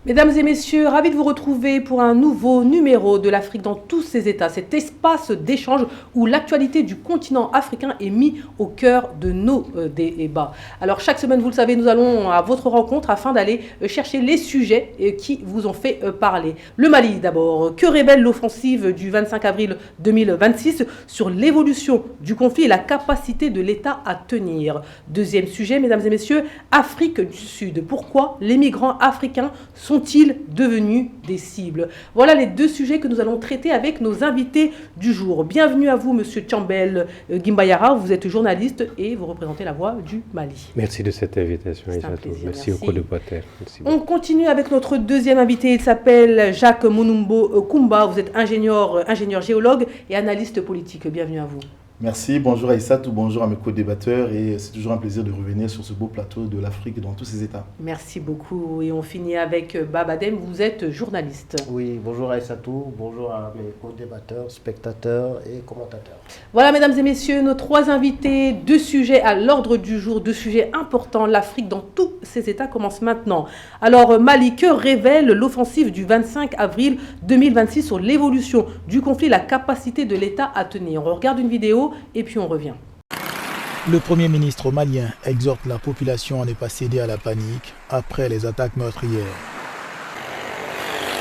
Mesdames et messieurs, ravi de vous retrouver pour un nouveau numéro de l'Afrique dans tous ses états, cet espace d'échange où l'actualité du continent africain est mise au cœur de nos débats. Alors chaque semaine, vous le savez, nous allons à votre rencontre afin d'aller chercher les sujets qui vous ont fait parler. Le Mali d'abord, que révèle l'offensive du 25 avril 2026 sur l'évolution du conflit et la capacité de l'État à tenir? Deuxième sujet, mesdames et messieurs, Afrique du Sud. Pourquoi les migrants africains sont-ils devenus des cibles? Voilà les deux sujets que nous allons traiter avec nos invités du jour. Bienvenue à vous, Monsieur Thiambel Guimbayara. Vous êtes journaliste et vous représentez la voix du Mali. Merci de cette invitation, Aïssatou. Merci au co-débatteur. On continue avec notre deuxième invité. Il s'appelle Jacques Monumbo Kumba. Vous êtes ingénieur géologue et analyste politique. Bienvenue à vous. Merci, bonjour Aïssatou, bonjour à mes co-débatteurs et c'est toujours un plaisir de revenir sur ce beau plateau de l'Afrique dans tous ses états. Merci beaucoup et on finit avec Babadem, vous êtes journaliste. Oui, bonjour Aïssatou, bonjour à mes co-débatteurs, spectateurs et commentateurs. Voilà mesdames et messieurs, nos trois invités, deux sujets à l'ordre du jour, deux sujets importants, l'Afrique dans tous ses états commence maintenant. Alors Mali, que révèle l'offensive du 25 avril 2026 sur l'évolution du conflit, la capacité de l'État à tenir? On regarde une vidéo et puis on revient. Le Premier ministre malien exhorte la population à ne pas céder à la panique après les attaques meurtrières.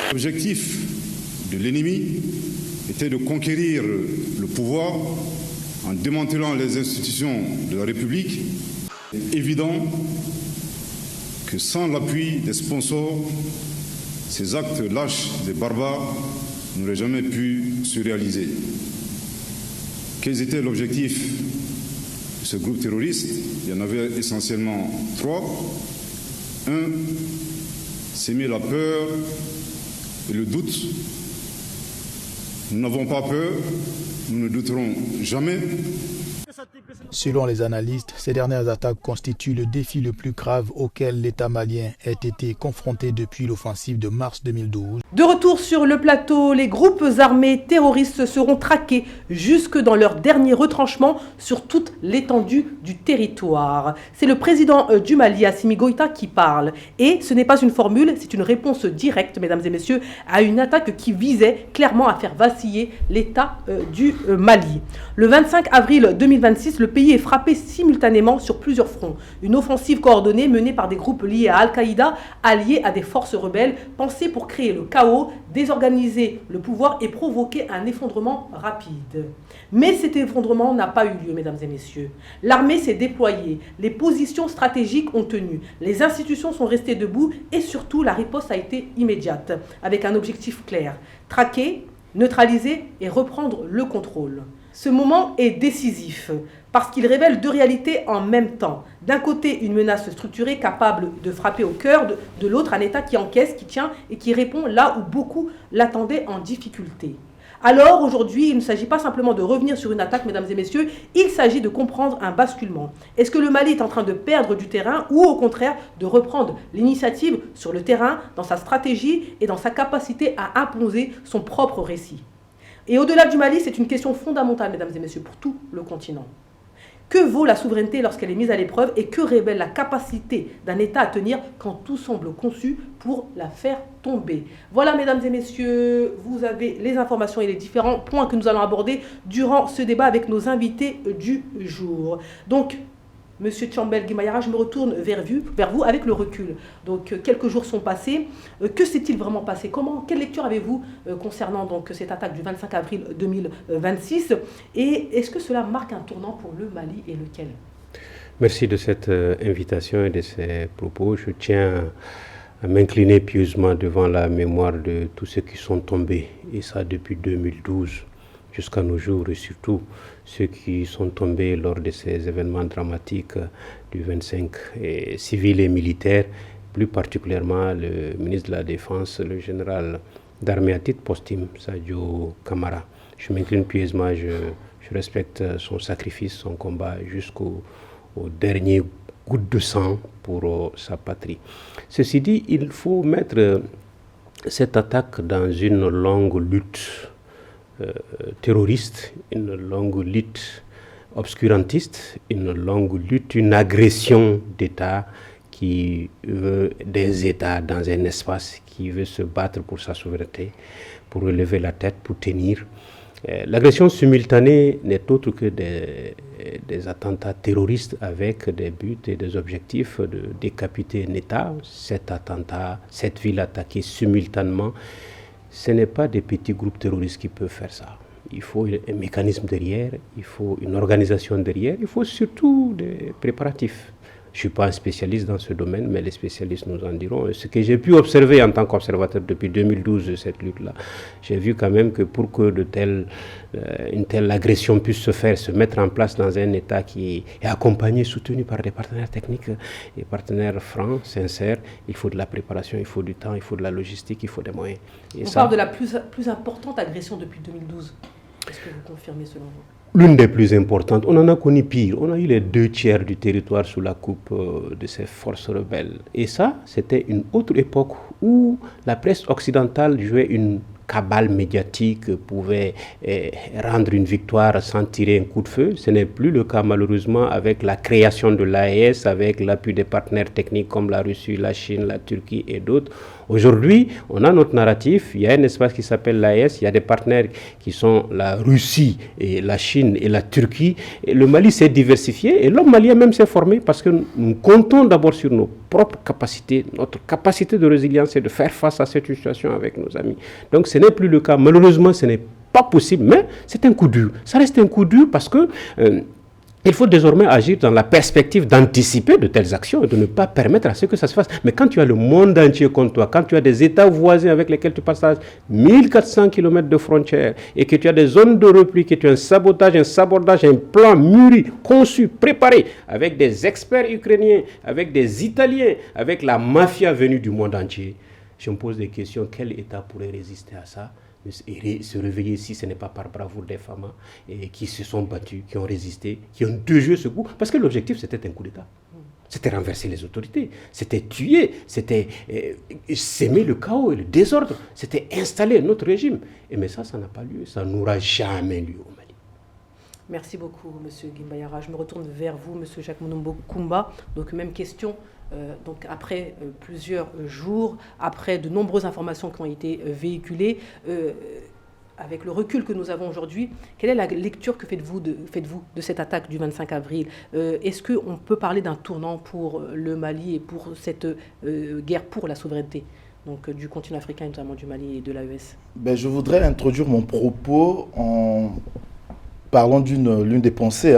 L'objectif de l'ennemi était de conquérir le pouvoir en démantelant les institutions de la République. Il est évident que sans l'appui des sponsors, ces actes lâches et barbares n'auraient jamais pu se réaliser. Quels étaient l'objectif de ce groupe terroriste? Il y en avait essentiellement trois. Un, s'aimer la peur et le doute. Nous n'avons pas peur, nous ne douterons jamais. Selon les analystes, ces dernières attaques constituent le défi le plus grave auquel l'État malien ait été confronté depuis l'offensive de mars 2012. De retour sur le plateau, les groupes armés terroristes seront traqués jusque dans leur dernier retranchement sur toute l'étendue du territoire. C'est le président du Mali, Assimi Goïta, qui parle. Et ce n'est pas une formule, c'est une réponse directe, mesdames et messieurs, à une attaque qui visait clairement à faire vaciller l'État du Mali. Le 25 avril 2026, le pays est frappé simultanément sur plusieurs fronts. Une offensive coordonnée menée par des groupes liés à Al-Qaïda, alliés à des forces rebelles, pensée pour créer le chaos, désorganiser le pouvoir et provoquer un effondrement rapide. Mais cet effondrement n'a pas eu lieu, mesdames et messieurs. L'armée s'est déployée, les positions stratégiques ont tenu, les institutions sont restées debout et surtout la riposte a été immédiate, avec un objectif clair: traquer, neutraliser et reprendre le contrôle. Ce moment est décisif parce qu'il révèle deux réalités en même temps. D'un côté, une menace structurée capable de frapper au cœur, de l'autre, un État qui encaisse, qui tient et qui répond là où beaucoup l'attendaient en difficulté. Alors aujourd'hui, il ne s'agit pas simplement de revenir sur une attaque, mesdames et messieurs, il s'agit de comprendre un basculement. Est-ce que le Mali est en train de perdre du terrain ou au contraire de reprendre l'initiative sur le terrain, dans sa stratégie et dans sa capacité à imposer son propre récit? Et au-delà du Mali, c'est une question fondamentale, mesdames et messieurs, pour tout le continent. Que vaut la souveraineté lorsqu'elle est mise à l'épreuve et que révèle la capacité d'un État à tenir quand tout semble conçu pour la faire tomber? Voilà, mesdames et messieurs, vous avez les informations et les différents points que nous allons aborder durant ce débat avec nos invités du jour. Donc, Monsieur Thiambel Guimbayara, je me retourne vers vous avec le recul. Donc, quelques jours sont passés. Que s'est-il vraiment passé? Quelle lecture avez-vous concernant donc, cette attaque du 25 avril 2026? Et est-ce que cela marque un tournant pour le Mali et lequel? Merci de cette invitation et de ces propos. Je tiens à m'incliner pieusement devant la mémoire de tous ceux qui sont tombés, et ça depuis 2012 jusqu'à nos jours, et surtout ceux qui sont tombés lors de ces événements dramatiques du 25, civils et militaires, plus particulièrement le ministre de la Défense, le général d'armée à titre posthume, Sadio Kamara. Je m'incline pieusement, je respecte son sacrifice, son combat jusqu'au dernier goutte de sang pour sa patrie. Ceci dit, il faut mettre cette attaque dans une longue lutte terroriste, une longue lutte obscurantiste, une longue lutte, une agression d'État qui qui veut des États dans un espace, qui veut se battre pour sa souveraineté, pour relever la tête, pour tenir. L'agression simultanée n'est autre que des attentats terroristes avec des buts et des objectifs de décapiter un État. Cet attentat, cette ville attaquée simultanément, ce n'est pas des petits groupes terroristes qui peuvent faire ça. Il faut un mécanisme derrière, il faut une organisation derrière, il faut surtout des préparatifs. Je ne suis pas un spécialiste dans ce domaine, mais les spécialistes nous en diront. Et ce que j'ai pu observer en tant qu'observateur depuis 2012 de cette lutte-là, j'ai vu quand même que pour que une telle agression puisse se mettre en place dans un État qui est accompagné, soutenu par des partenaires techniques et partenaires francs, sincères, il faut de la préparation, il faut du temps, il faut de la logistique, il faut des moyens. On parle de la plus importante agression depuis 2012. Est-ce que vous confirmez selon vous? L'une des plus importantes, on en a connu pire. On a eu les 2/3 du territoire sous la coupe de ces forces rebelles. Et ça, c'était une autre époque où la presse occidentale jouait une cabale médiatique, pouvait rendre une victoire sans tirer un coup de feu. Ce n'est plus le cas malheureusement avec la création de l'AES, avec l'appui des partenaires techniques comme la Russie, la Chine, la Turquie et d'autres. Aujourd'hui, on a notre narratif, il y a un espace qui s'appelle l'AES, il y a des partenaires qui sont la Russie et la Chine et la Turquie. Et le Mali s'est diversifié et l'homme malien même s'est formé parce que nous comptons d'abord sur nos propres capacités, notre capacité de résilience et de faire face à cette situation avec nos amis. Donc ce n'est plus le cas. Malheureusement, ce n'est pas possible, mais c'est un coup dur. Ça reste un coup dur parce que il faut désormais agir dans la perspective d'anticiper de telles actions et de ne pas permettre à ce que ça se fasse. Mais quand tu as le monde entier contre toi, quand tu as des États voisins avec lesquels tu passes 1400 km de frontières et que tu as des zones de repli, que tu as un sabotage, un sabordage, un plan mûri, conçu, préparé, avec des experts ukrainiens, avec des Italiens, avec la mafia venue du monde entier, je me pose des questions. Quel État pourrait résister à ça ? Et se réveiller si ce n'est pas par bravoure des femmes qui se sont battus, qui ont résisté, qui ont déjoué ce coup. Parce que l'objectif, c'était un coup d'État. C'était renverser les autorités, c'était tuer, c'était s'aimer le chaos et le désordre, c'était installer un autre régime. Mais ça n'a pas lieu, ça n'aura jamais lieu au Mali. Merci beaucoup, M. Guimbayara. Je me retourne vers vous, M. Jacques Munombo Kumba. Donc, même question. Donc après plusieurs jours, après de nombreuses informations qui ont été véhiculées, avec le recul que nous avons aujourd'hui, quelle est la lecture que faites-vous de cette attaque du 25 avril ? Est-ce qu'on peut parler d'un tournant pour le Mali et pour cette guerre pour la souveraineté donc, du continent africain, notamment du Mali et de l'AES ? Je voudrais introduire mon propos en parlant l'une des pensées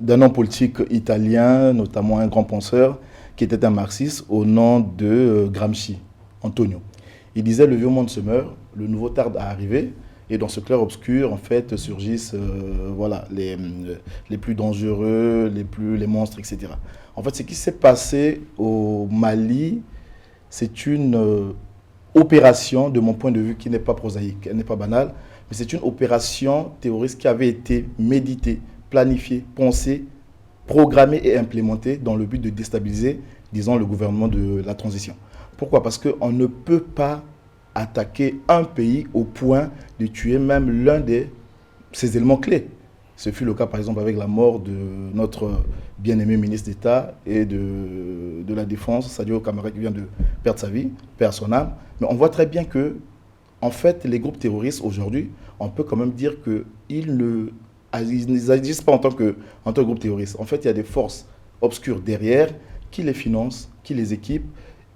d'un homme politique italien, notamment un grand penseur, qui était un marxiste, au nom de Gramsci, Antonio. Il disait « Le vieux monde se meurt, le nouveau tarde à arriver, et dans ce clair-obscur, en fait, surgissent les plus dangereux, les monstres, etc. » En fait, ce qui s'est passé au Mali, c'est une opération, de mon point de vue, qui n'est pas prosaïque, elle n'est pas banale, mais c'est une opération terroriste qui avait été méditée, planifié, pensé, programmé et implémenté dans le but de déstabiliser, disons, le gouvernement de la transition. Pourquoi ? Parce qu'on ne peut pas attaquer un pays au point de tuer même l'un de ses éléments clés. Ce fut le cas, par exemple, avec la mort de notre bien-aimé ministre d'État et de la Défense, Sadio Kamara, qui vient de perdre sa vie, perd son âme. Mais on voit très bien que, en fait, les groupes terroristes, aujourd'hui, on peut quand même dire qu'ils n'agissent pas en tant que groupe terroriste. En fait, il y a des forces obscures derrière qui les financent, qui les équipent,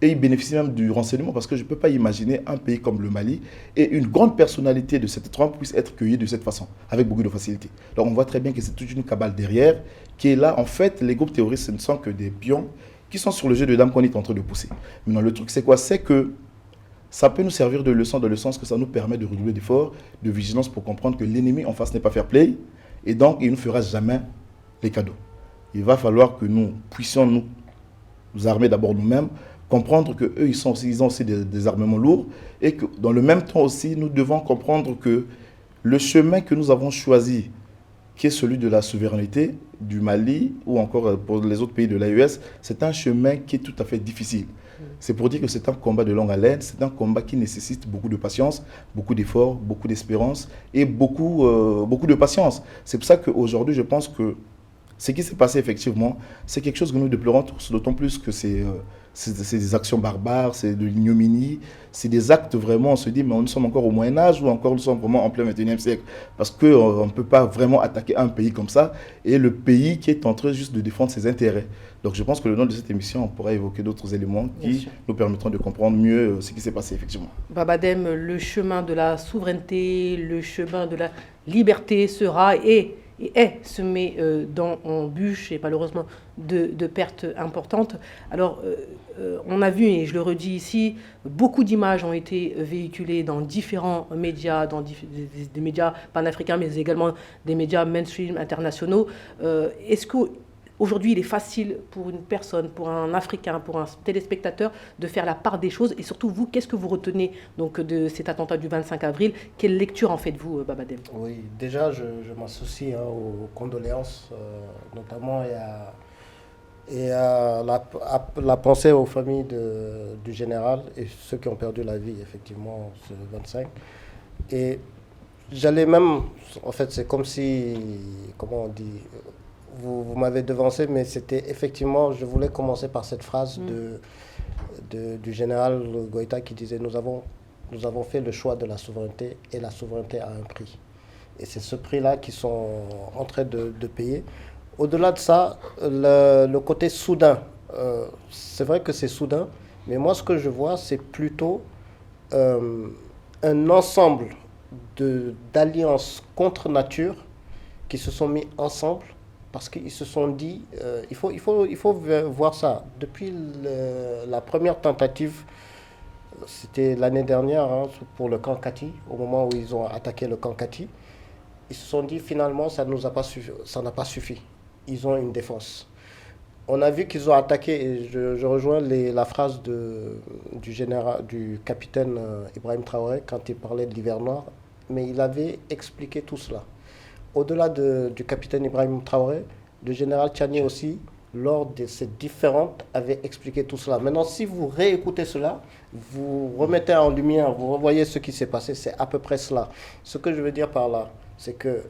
et ils bénéficient même du renseignement, parce que je ne peux pas imaginer un pays comme le Mali et une grande personnalité de cette trempe puisse être cueillie de cette façon, avec beaucoup de facilité. Donc on voit très bien que c'est toute une cabale derrière qui est là. En fait, les groupes terroristes, ce ne sont que des pions qui sont sur le jeu de dames qu'on est en train de pousser. Maintenant, le truc, c'est quoi ? C'est que ça peut nous servir de leçon dans le sens que ça nous permet de redoubler d'efforts, de vigilance pour comprendre que l'ennemi en face n'est pas fair play et donc il ne nous fera jamais les cadeaux. Il va falloir que nous puissions nous armer d'abord nous-mêmes, comprendre qu'eux, ils ont aussi des armements lourds et que dans le même temps aussi, nous devons comprendre que le chemin que nous avons choisi, qui est celui de la souveraineté du Mali ou encore pour les autres pays de l'AES, c'est un chemin qui est tout à fait difficile. C'est pour dire que c'est un combat de longue haleine, c'est un combat qui nécessite beaucoup de patience, beaucoup d'efforts, beaucoup d'espérance et beaucoup de patience. C'est pour ça qu'aujourd'hui, je pense que Ce qui s'est passé effectivement, c'est quelque chose que nous déplorons tous, d'autant plus que c'est des actions barbares, c'est de l'ignominie, c'est des actes vraiment, on se dit, mais nous sommes encore au Moyen-Âge ou encore nous sommes vraiment en plein 21e siècle. Parce qu'on ne peut pas vraiment attaquer un pays comme ça, et le pays qui est en train juste de défendre ses intérêts. Donc je pense que le long de cette émission, on pourra évoquer d'autres éléments qui nous permettront de comprendre mieux ce qui s'est passé effectivement. Babadem, le chemin de la souveraineté, le chemin de la liberté sera et est semé d'embûches et malheureusement de pertes importantes. Alors, on a vu, et je le redis ici, beaucoup d'images ont été véhiculées dans différents médias, dans des médias panafricains, mais également des médias mainstream internationaux. Est-ce qu'aujourd'hui, il est facile pour une personne, pour un Africain, pour un téléspectateur, de faire la part des choses? Et surtout, vous, qu'est-ce que vous retenez donc, de cet attentat du 25 avril? Quelle lecture en faites-vous, Babadem? Oui, déjà, je m'associe aux condoléances, notamment et à la pensée aux familles du général et ceux qui ont perdu la vie, effectivement, ce 25. Et j'allais même, en fait, c'est comme si, comment on dit, vous m'avez devancé, mais c'était effectivement, je voulais commencer par cette phrase du général Goïta qui disait nous avons fait le choix de la souveraineté et la souveraineté a un prix. Et c'est ce prix-là qu'ils sont en train de payer. Au-delà de ça, le côté soudain, c'est vrai que c'est soudain, mais moi ce que je vois, c'est plutôt un ensemble d'alliances contre nature qui se sont mis ensemble parce qu'ils se sont dit, il faut voir ça. Depuis la première tentative, c'était l'année dernière pour le camp Kati, au moment où ils ont attaqué le camp Kati, ils se sont dit finalement ça n'a pas suffi. Ils ont une défense. On a vu qu'ils ont attaqué, et je rejoins la phrase du capitaine Ibrahim Traoré quand il parlait de l'hiver noir, mais il avait expliqué tout cela. Au-delà du capitaine Ibrahim Traoré, le général Tchani aussi, lors de ces différentes, avait expliqué tout cela. Maintenant, si vous réécoutez cela, vous remettez en lumière, vous revoyez ce qui s'est passé, c'est à peu près cela. Ce que je veux dire par là, c'est qu'il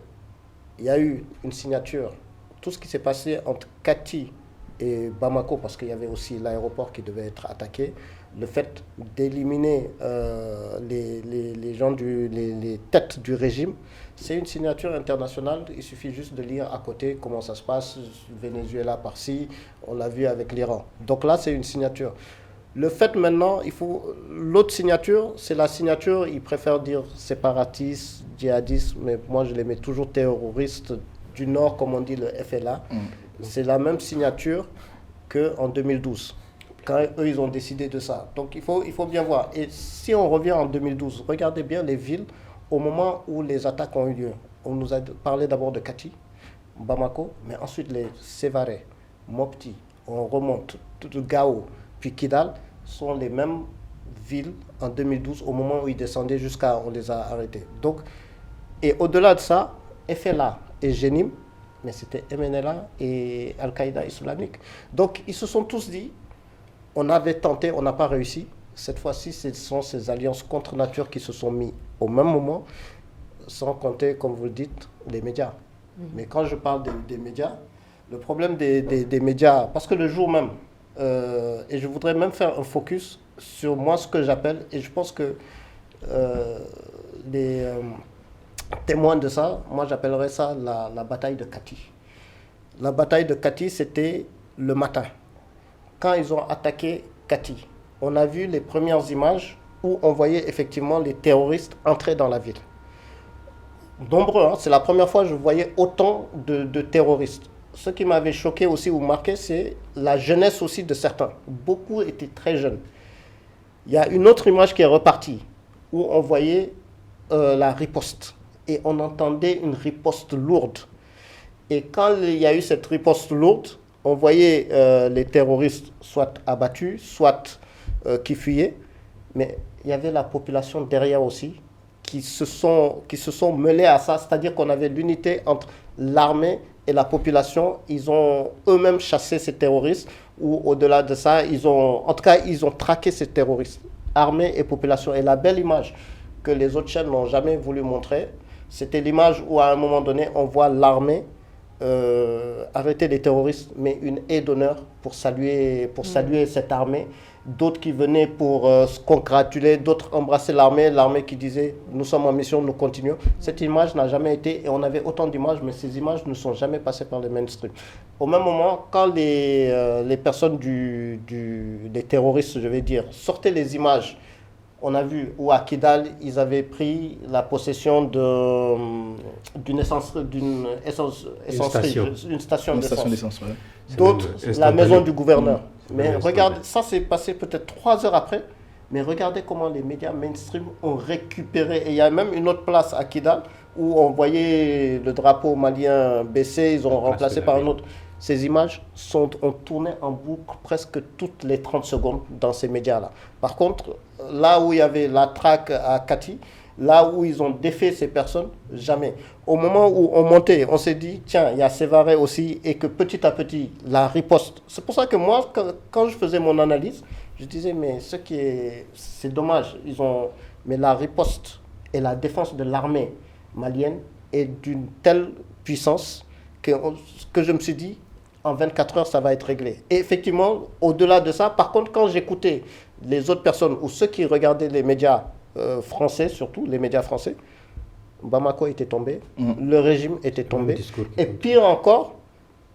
y a eu une signature. Tout ce qui s'est passé entre Kati et Bamako, parce qu'il y avait aussi l'aéroport qui devait être attaqué, le fait d'éliminer les gens, les têtes du régime, c'est une signature internationale. Il suffit juste de lire à côté comment ça se passe, Venezuela par-ci, on l'a vu avec l'Iran. Donc là, c'est une signature. Le fait maintenant, l'autre signature, c'est la signature, ils préfèrent dire séparatiste, djihadiste, mais moi je les mets toujours terroristes du Nord, comme on dit le FLA. C'est la même signature qu'en 2012, quand eux ils ont décidé de ça. Donc il faut bien voir. Et si on revient en 2012, regardez bien les villes au moment où les attaques ont eu lieu. On nous a parlé d'abord de Kati, Bamako, mais ensuite les Sévaré, Mopti, on remonte, Gao, puis Kidal, sont les mêmes villes en 2012, au moment où ils descendaient jusqu'à, on les a arrêtés. Donc, et au-delà de ça, FLA et Jenim, mais c'était MNLA et Al-Qaïda islamique. Donc ils se sont tous dit, on avait tenté, on n'a pas réussi. Cette fois-ci, ce sont ces alliances contre nature qui se sont mis au même moment, sans compter, comme vous le dites, les médias. Mais quand je parle des médias, le problème des médias, parce que le jour même, et je voudrais même faire un focus sur moi, ce que j'appelle, et je pense que les témoins de ça, moi j'appellerais ça la bataille de Kati. La bataille de Kati, c'était le matin. Quand ils ont attaqué Kati, on a vu les premières images où on voyait effectivement les terroristes entrer dans la ville. Nombreux, c'est la première fois que je voyais autant de terroristes. Ce qui m'avait choqué aussi ou marqué, c'est la jeunesse aussi de certains. Beaucoup étaient très jeunes. Il y a une autre image qui est repartie, où on voyait la riposte. Et on entendait une riposte lourde. Et quand il y a eu cette riposte lourde, on voyait les terroristes soit abattus, soit qui fuyaient. Mais il y avait la population derrière aussi qui se sont mêlés à ça. C'est-à-dire qu'on avait l'unité entre l'armée et la population. Ils ont eux-mêmes chassé ces terroristes. Ou au-delà de ça, en tout cas, ils ont traqué ces terroristes. Armée et population. Et la belle image que les autres chaînes n'ont jamais voulu montrer, c'était l'image où à un moment donné, on voit l'armée arrêter les terroristes, mais une haie d'honneur pour saluer cette armée. D'autres qui venaient pour se congratuler, d'autres embrasser l'armée qui disait « nous sommes en mission, nous continuons ». Cette image n'a jamais été, et on avait autant d'images, mais ces images ne sont jamais passées par les mainstream. Au même moment, quand les personnes des terroristes, je vais dire, sortaient les images, on a vu où à Kidal, ils avaient pris la possession d'une station d'essence. D'autres, la maison du gouverneur. Mais regardez, ça s'est passé peut-être 3 heures après, mais regardez comment les médias mainstream ont récupéré. Et il y a même une autre place à Kidal où on voyait le drapeau malien baissé, ils ont remplacé par un autre. Ces images ont tourné en boucle presque toutes les 30 secondes dans ces médias-là. Par contre, là où il y avait la traque à Kati, là où ils ont défait ces personnes, jamais. Au moment où on montait, on s'est dit, tiens, il y a Sévaré aussi, et que petit à petit, la riposte. C'est pour ça que moi, quand je faisais mon analyse, je disais, mais c'est dommage, mais la riposte et la défense de l'armée malienne est d'une telle puissance que je me suis dit, en 24 heures, ça va être réglé. Et effectivement, au-delà de ça, par contre, quand j'écoutais les autres personnes ou ceux qui regardaient les médias français, surtout les médias français, Bamako était tombé, le régime était tombé. Et pire encore,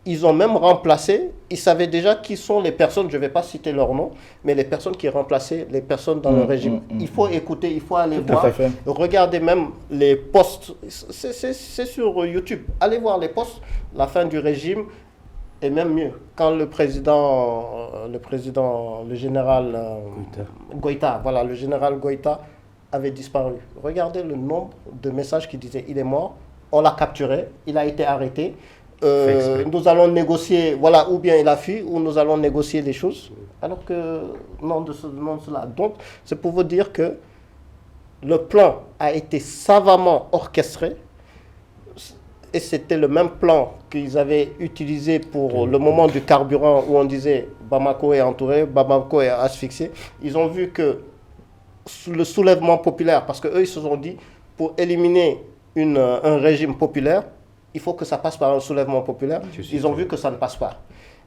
ils ont même remplacé, ils savaient déjà qui sont les personnes, je ne vais pas citer leur nom, mais les personnes qui remplaçaient les personnes dans le régime. Il faut écouter, il faut aller voir. Regardez même les posts, c'est sur YouTube. Allez voir les posts, la fin du régime. Et même mieux, quand le général Goïta, voilà, le général Goïta avait disparu. Regardez le nombre de messages qui disaient il est mort, on l'a capturé, il a été arrêté, nous allons négocier, voilà, ou bien il a fui, ou nous allons négocier les choses. Alors que non de cela. Donc, c'est pour vous dire que le plan a été savamment orchestré. Et c'était le même plan qu'ils avaient utilisé pour le moment du carburant où on disait Bamako est entouré, Bamako est asphyxié. Ils ont vu que le soulèvement populaire, parce qu'eux ils se sont dit, pour éliminer un régime populaire, il faut que ça passe par un soulèvement populaire. Ils ont vu que ça ne passe pas.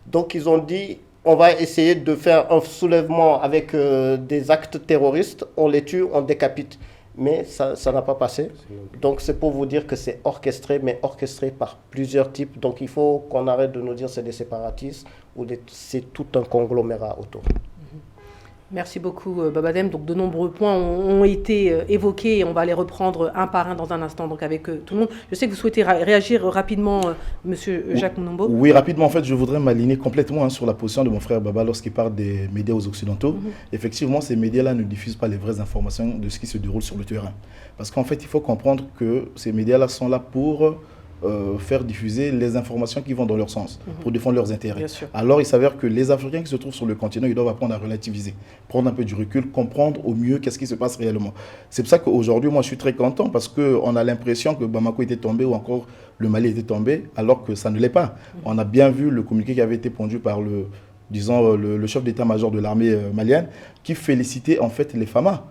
Donc ils ont dit, on va essayer de faire un soulèvement avec des actes terroristes, on les tue, on décapite. Mais ça n'a pas passé. Donc c'est pour vous dire que c'est orchestré, mais orchestré par plusieurs types. Donc il faut qu'on arrête de nous dire c'est des séparatistes ou c'est tout un conglomérat autour. Merci beaucoup Babadem. Donc de nombreux points ont été évoqués et on va les reprendre un par un dans un instant donc avec tout le monde. Je sais que vous souhaitez réagir rapidement, Monsieur Jacques Mounombo. Oui, rapidement. En fait, je voudrais m'aligner complètement sur la position de mon frère Baba lorsqu'il parle des médias aux Occidentaux. Effectivement, ces médias-là ne diffusent pas les vraies informations de ce qui se déroule sur le terrain. Parce qu'en fait, il faut comprendre que ces médias-là sont là pour faire diffuser les informations qui vont dans leur sens, pour défendre leurs intérêts. Alors, il s'avère que les Africains qui se trouvent sur le continent, ils doivent apprendre à relativiser, prendre un peu du recul, comprendre au mieux qu'est-ce qui se passe réellement. C'est pour ça qu'aujourd'hui, moi, je suis très content parce qu'on a l'impression que Bamako était tombé ou encore le Mali était tombé, alors que ça ne l'est pas. On a bien vu le communiqué qui avait été pondu par le chef d'état-major de l'armée malienne, qui félicitait en fait les FAMA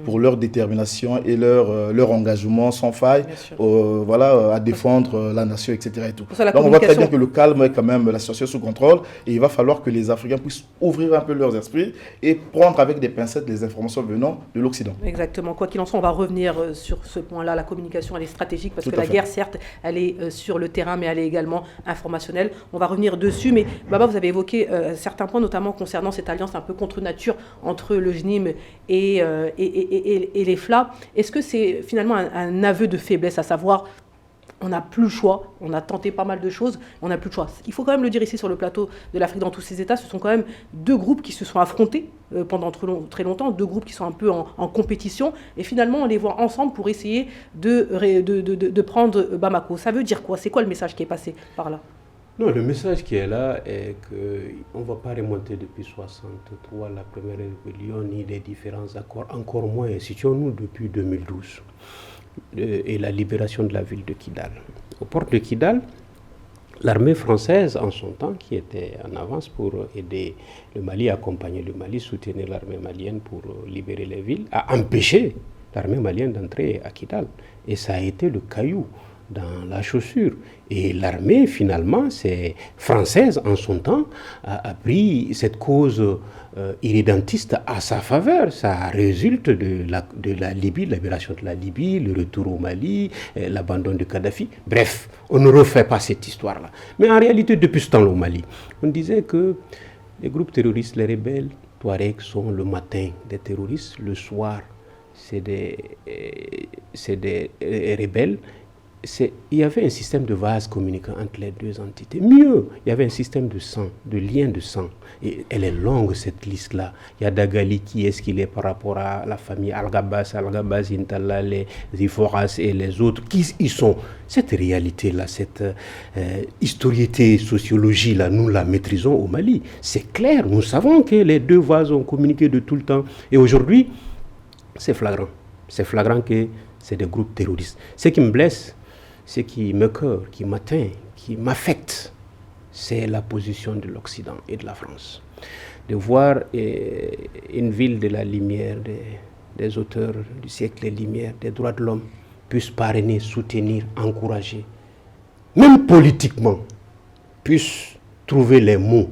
pour leur détermination et leur engagement sans faille à défendre la nation, etc. Et tout. Donc on voit très bien que le calme est quand même la situation sous contrôle et il va falloir que les Africains puissent ouvrir un peu leurs esprits et prendre avec des pincettes les informations venant de l'Occident. Exactement. Quoi qu'il en soit, on va revenir sur ce point-là. La communication, elle est stratégique parce que la guerre, certes, elle est sur le terrain, mais elle est également informationnelle. On va revenir dessus. Mais Baba, vous avez évoqué certains points, notamment concernant cette alliance un peu contre nature entre le JNIM et les FLA. Est-ce que c'est finalement un aveu de faiblesse, à savoir, on n'a plus le choix, on a tenté pas mal de choses, on n'a plus le choix. Il faut quand même le dire ici sur le plateau de l'Afrique, dans tous ces États, ce sont quand même deux groupes qui se sont affrontés pendant très longtemps, deux groupes qui sont un peu en compétition, et finalement on les voit ensemble pour essayer de prendre Bamako. Ça veut dire quoi? C'est quoi le message qui est passé par là? Non, le message qui est là est qu'on ne va pas remonter depuis 1963, la première rébellion, ni les différents accords, encore moins, situons-nous depuis 2012, et la libération de la ville de Kidal. Aux portes de Kidal, l'armée française, en son temps, qui était en avance pour aider le Mali, accompagner le Mali, soutenir l'armée malienne pour libérer les villes, a empêché l'armée malienne d'entrer à Kidal. Et ça a été le caillou dans la chaussure. Et l'armée, finalement, c'est française en son temps, a pris cette cause irrédentiste à sa faveur. Ça résulte de la Libye, de la libération de la Libye, le retour au Mali, l'abandon de Kadhafi. Bref, on ne refait pas cette histoire-là. Mais en réalité, depuis ce temps au Mali, on disait que les groupes terroristes, les rebelles, Touaregs sont le matin des terroristes, le soir, c'est des rebelles. Il y avait un système de vase communicant entre les deux entités. Mieux, il y avait un système de sang, de lien de sang. Et elle est longue, cette liste-là. Il y a Dagali, qui est-ce qu'il est par rapport à la famille Al-Ghabas, Intala, les Iforas et les autres. Qui ils sont? Cette réalité-là, cette historiété, sociologie-là, nous la maîtrisons au Mali. C'est clair, nous savons que les deux vases ont communiqué de tout le temps. Et aujourd'hui, c'est flagrant. C'est flagrant que c'est des groupes terroristes. Ce qui me blesse, ce qui me cœur, qui m'atteint, qui m'affecte, c'est la position de l'Occident et de la France. De voir une ville de la lumière, des auteurs du siècle des Lumières, des droits de l'homme, puisse parrainer, soutenir, encourager, même politiquement, puisse trouver les mots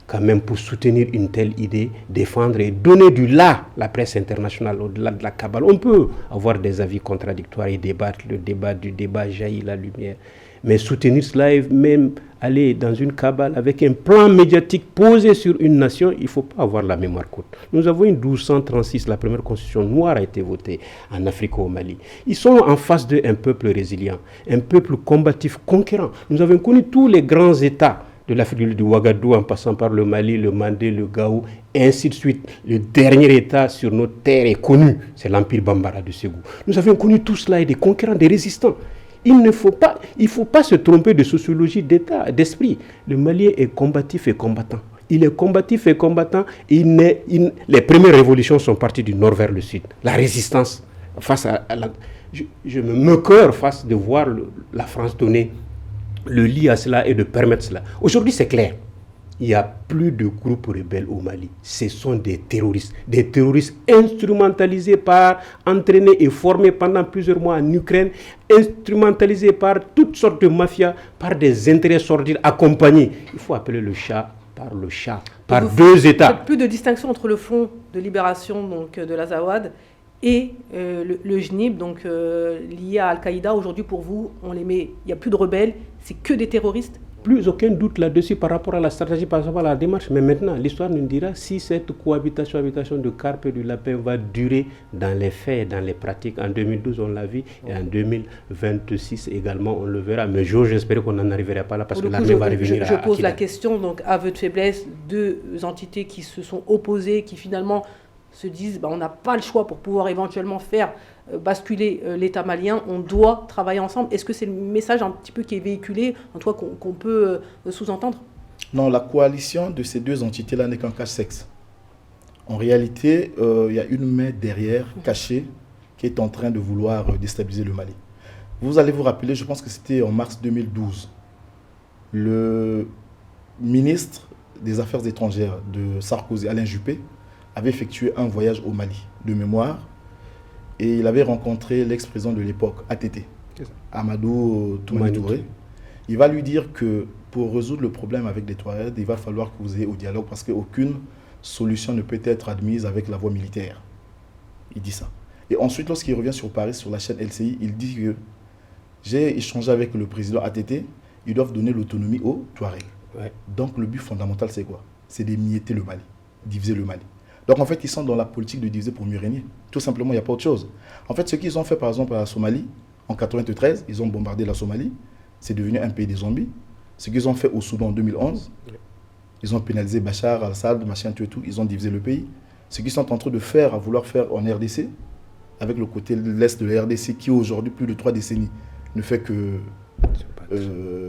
quand même pour soutenir une telle idée, défendre et donner du la presse internationale au-delà de la cabale. On peut avoir des avis contradictoires et débattre, le débat du débat jaillit la lumière. Mais soutenir cela et même aller dans une cabale avec un plan médiatique posé sur une nation, il ne faut pas avoir la mémoire courte. Nous avons une 1236, la première constitution noire a été votée en Afrique au Mali. Ils sont en face d'un peuple résilient, un peuple combatif, conquérant. Nous avons connu tous les grands États de l'Afrique du Ouagadougou en passant par le Mali, le Mandé, le Gao, et ainsi de suite. Le dernier État sur notre terre est connu, c'est l'Empire Bambara de Ségou. Nous avons connu tout cela et des conquérants, des résistants. Il ne faut pas se tromper de sociologie d'État, d'esprit. Le Malien est combatif et combattant. Il est combatif et combattant. Les premières révolutions sont parties du nord vers le sud. La résistance face à la... Je me cœur face de voir la France donner le lit à cela et de permettre cela. Aujourd'hui, c'est clair. Il n'y a plus de groupes rebelles au Mali. Ce sont des terroristes instrumentalisés entraînés et formés pendant plusieurs mois en Ukraine, instrumentalisés par toutes sortes de mafias, par des intérêts sordides accompagnés. Il faut appeler le chat par le chat, par deux États. Il n'y a plus de distinction entre le Front de libération donc, de l'Azawad et le JNIB, donc lié à Al-Qaïda. Aujourd'hui, pour vous, on les met, il n'y a plus de rebelles, c'est que des terroristes. Plus aucun doute là-dessus par rapport à la stratégie, par rapport à la démarche. Mais maintenant, l'histoire nous dira si cette habitation du carpe et du lapin va durer dans les faits, dans les pratiques. En 2012, on l'a vu, et en 2026 également, on le verra. Mais j'espère qu'on n'en arrivera pas là, parce que l'armée va revenir à... Je pose la question, donc, aveu de faiblesse, deux entités qui se sont opposées, qui finalement se disent on n'a pas le choix pour pouvoir éventuellement faire basculer l'État malien, on doit travailler ensemble. Est-ce que c'est le message un petit peu qui est véhiculé, en tout cas qu'on peut sous-entendre? Non, la coalition de ces deux entités-là n'est qu'un cache-sexe. En réalité, il y a une main derrière, cachée, qui est en train de vouloir déstabiliser le Mali. Vous allez vous rappeler, je pense que c'était en mars 2012, le ministre des Affaires étrangères de Sarkozy, Alain Juppé, avait effectué un voyage au Mali, de mémoire, et il avait rencontré l'ex-président de l'époque, ATT, Amadou Toumani Touré. Il va lui dire que pour résoudre le problème avec les Touaregs, il va falloir que vous ayez au dialogue, parce qu'aucune solution ne peut être admise avec la voie militaire. Il dit ça. Et ensuite, lorsqu'il revient sur Paris, sur la chaîne LCI, il dit que j'ai échangé avec le président ATT, ils doivent donner l'autonomie aux Touaregs. Ouais. Donc le but fondamental, c'est quoi? C'est d'émietter le Mali, diviser le Mali. Donc en fait, ils sont dans la politique de diviser pour mieux régner. Tout simplement, il n'y a pas autre chose. En fait, ce qu'ils ont fait par exemple à la Somalie, en 1993, ils ont bombardé la Somalie, c'est devenu un pays des zombies. Ce qu'ils ont fait au Soudan en 2011, ils ont pénalisé Bachar, Al-Assad, machin, tout et tout, ils ont divisé le pays. Ce qu'ils sont en train de faire, à vouloir faire en RDC, avec le côté de l'Est de la RDC, qui aujourd'hui, plus de 3 décennies, ne fait que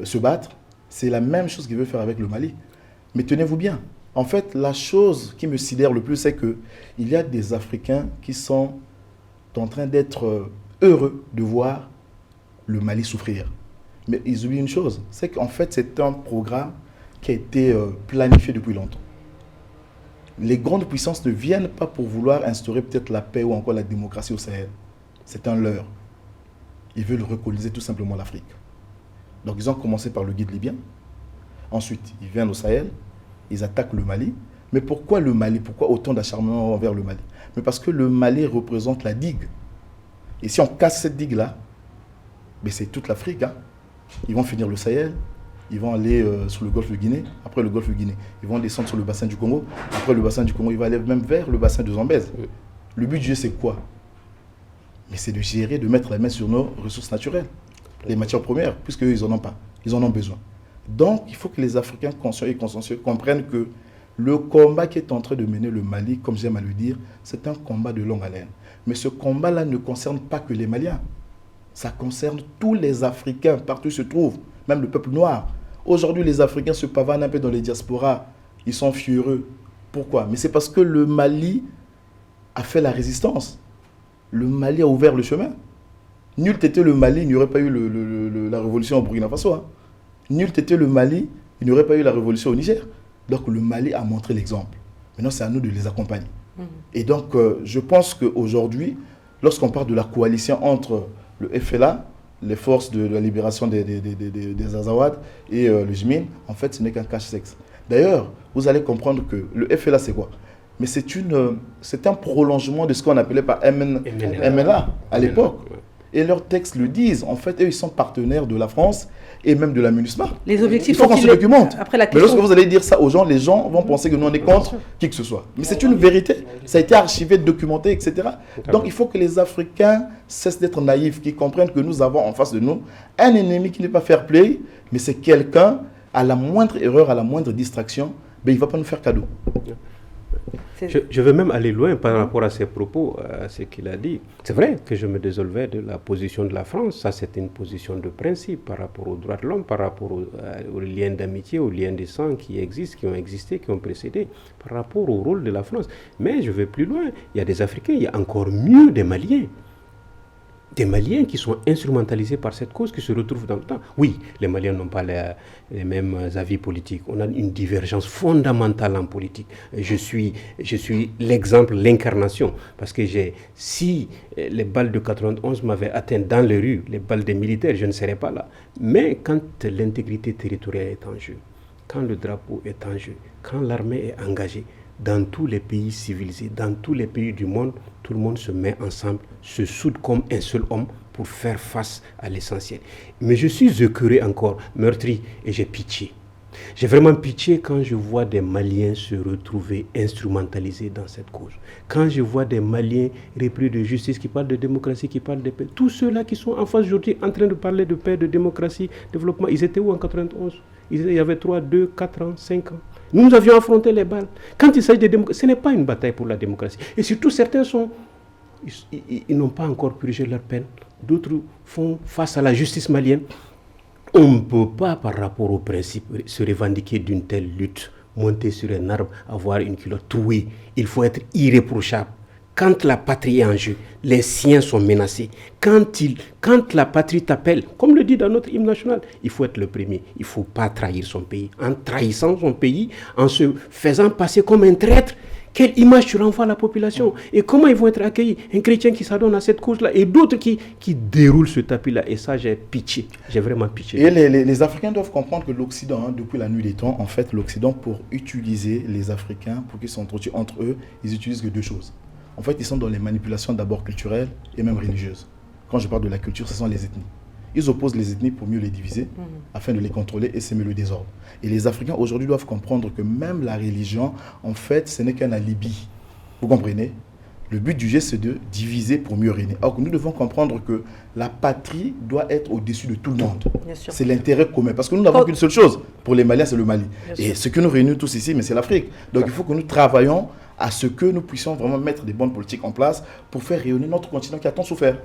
se battre, c'est la même chose qu'ils veulent faire avec le Mali. Mais tenez-vous bien, en fait, la chose qui me sidère le plus, c'est qu'il y a des Africains qui sont en train d'être heureux de voir le Mali souffrir. Mais ils oublient une chose, c'est qu'en fait, c'est un programme qui a été planifié depuis longtemps. Les grandes puissances ne viennent pas pour vouloir instaurer peut-être la paix ou encore la démocratie au Sahel. C'est un leurre. Ils veulent recoloniser tout simplement l'Afrique. Donc ils ont commencé par le guide libyen. Ensuite, ils viennent au Sahel, ils attaquent le Mali. Mais pourquoi le Mali? Pourquoi autant d'acharnement envers le Mali? Mais parce que le Mali représente la digue. Et si on casse cette digue-là, ben c'est toute l'Afrique. Hein. Ils vont finir le Sahel, ils vont aller sur le golfe de Guinée. Après le golfe de Guinée, ils vont descendre sur le bassin du Congo. Après le bassin du Congo, ils vont aller même vers le bassin de Zambèze. Le but du jeu, c'est quoi? Mais c'est de gérer, de mettre la main sur nos ressources naturelles, les matières premières, puisqu'eux, ils n'en ont pas. Ils en ont besoin. Donc, il faut que les Africains conscients et consciencieux comprennent que le combat qui est en train de mener le Mali, comme j'aime à le dire, c'est un combat de longue haleine. Mais ce combat-là ne concerne pas que les Maliens. Ça concerne tous les Africains, partout où ils se trouvent, même le peuple noir. Aujourd'hui, les Africains se pavanent un peu dans les diasporas. Ils sont furieux. Pourquoi? Mais c'est parce que le Mali a fait la résistance. Le Mali a ouvert le chemin. Nul n'était le Mali, il n'y aurait pas eu la révolution au Burkina Faso. Hein. Nul n'était le Mali, il n'y aurait pas eu la révolution au Niger. Donc le Mali a montré l'exemple. Maintenant, c'est à nous de les accompagner. Et donc, je pense qu'aujourd'hui, lorsqu'on parle de la coalition entre le FLA, les forces de la libération des Azawad et le JMIN, en fait, ce n'est qu'un cache-sexe. D'ailleurs, vous allez comprendre que le FLA, c'est quoi? Mais c'est un prolongement de ce qu'on appelait par MNLA à l'époque. Et leurs textes le disent. En fait, eux, ils sont partenaires de la France et même de la MINUSMA. Les objectifs sont qu'ils se documentent. Après la question... Mais lorsque vous allez dire ça aux gens, les gens vont penser que nous, on est contre qui que ce soit. Mais c'est une vérité. Ça a été archivé, documenté, etc. Donc, il faut que les Africains cessent d'être naïfs, qu'ils comprennent que nous avons en face de nous un ennemi qui n'est pas fair play, mais c'est quelqu'un, à la moindre erreur, à la moindre distraction, ben, il ne va pas nous faire cadeau. Je veux même aller loin par rapport à ses propos, à ce qu'il a dit. C'est vrai que je me désolvais de la position de la France. Ça, c'était une position de principe par rapport aux droits de l'homme, par rapport aux liens d'amitié, aux liens de sang qui existent, qui ont existé, qui ont précédé, par rapport au rôle de la France. Mais je vais plus loin. Il y a des Africains, il y a encore mieux des Maliens. Des Maliens qui sont instrumentalisés par cette cause, qui se retrouvent dans le temps. Oui, les Maliens n'ont pas les mêmes avis politiques. On a une divergence fondamentale en politique. Je suis l'exemple, l'incarnation. Parce que si les balles de 91 m'avaient atteint dans les rues, les balles des militaires, je ne serais pas là. Mais quand l'intégrité territoriale est en jeu, quand le drapeau est en jeu, quand l'armée est engagée, dans tous les pays civilisés, dans tous les pays du monde, tout le monde se met ensemble, se soude comme un seul homme pour faire face à l'essentiel. Mais je suis écœuré encore, meurtri, et j'ai pitié. J'ai vraiment pitié quand je vois des Maliens se retrouver instrumentalisés dans cette cause. Quand je vois des Maliens repris de justice qui parlent de démocratie, qui parlent de paix. Tous ceux-là qui sont en face aujourd'hui en train de parler de paix, de démocratie, développement, ils étaient où en 91? Il y avait 3, 2, 4 ans, 5 ans. Nous avions affronté les balles. Quand il s'agit de démocratie, ce n'est pas une bataille pour la démocratie. Et surtout, certains ils n'ont pas encore purgé leur peine. D'autres font face à la justice malienne. On ne peut pas, par rapport au principe, se revendiquer d'une telle lutte, monter sur un arbre, avoir une culotte trouée. Il faut être irréprochable. Quand la patrie est en jeu, les siens sont menacés. Quand la patrie t'appelle, comme le dit dans notre hymne national, il faut être le premier. Il ne faut pas trahir son pays. En trahissant son pays, en se faisant passer comme un traître, quelle image tu renvoies à la population? Et comment ils vont être accueillis? Un chrétien qui s'adonne à cette cause-là et d'autres qui déroulent ce tapis-là. Et ça, j'ai pitié. J'ai vraiment pitié. Et les Africains doivent comprendre que l'Occident, hein, depuis la nuit des temps, en fait, l'Occident, pour utiliser les Africains, pour qu'ils s'entretuent entre eux, ils utilisent que deux choses. En fait, ils sont dans les manipulations d'abord culturelles et même religieuses. Quand je parle de la culture, ce sont les ethnies. Ils opposent les ethnies pour mieux les diviser, afin de les contrôler et s'aimer le désordre. Et les Africains aujourd'hui doivent comprendre que même la religion, en fait, ce n'est qu'un alibi. Vous comprenez? Le but du jeu, c'est de diviser pour mieux régner. Alors que nous devons comprendre que la patrie doit être au-dessus de tout le monde. C'est l'intérêt commun. Parce que nous n'avons qu'une seule chose. Pour les Maliens, c'est le Mali. Et ce que nous réunit tous ici, mais c'est l'Afrique. Donc il faut que nous travaillions à ce que nous puissions vraiment mettre des bonnes politiques en place pour faire rayonner notre continent qui a tant souffert.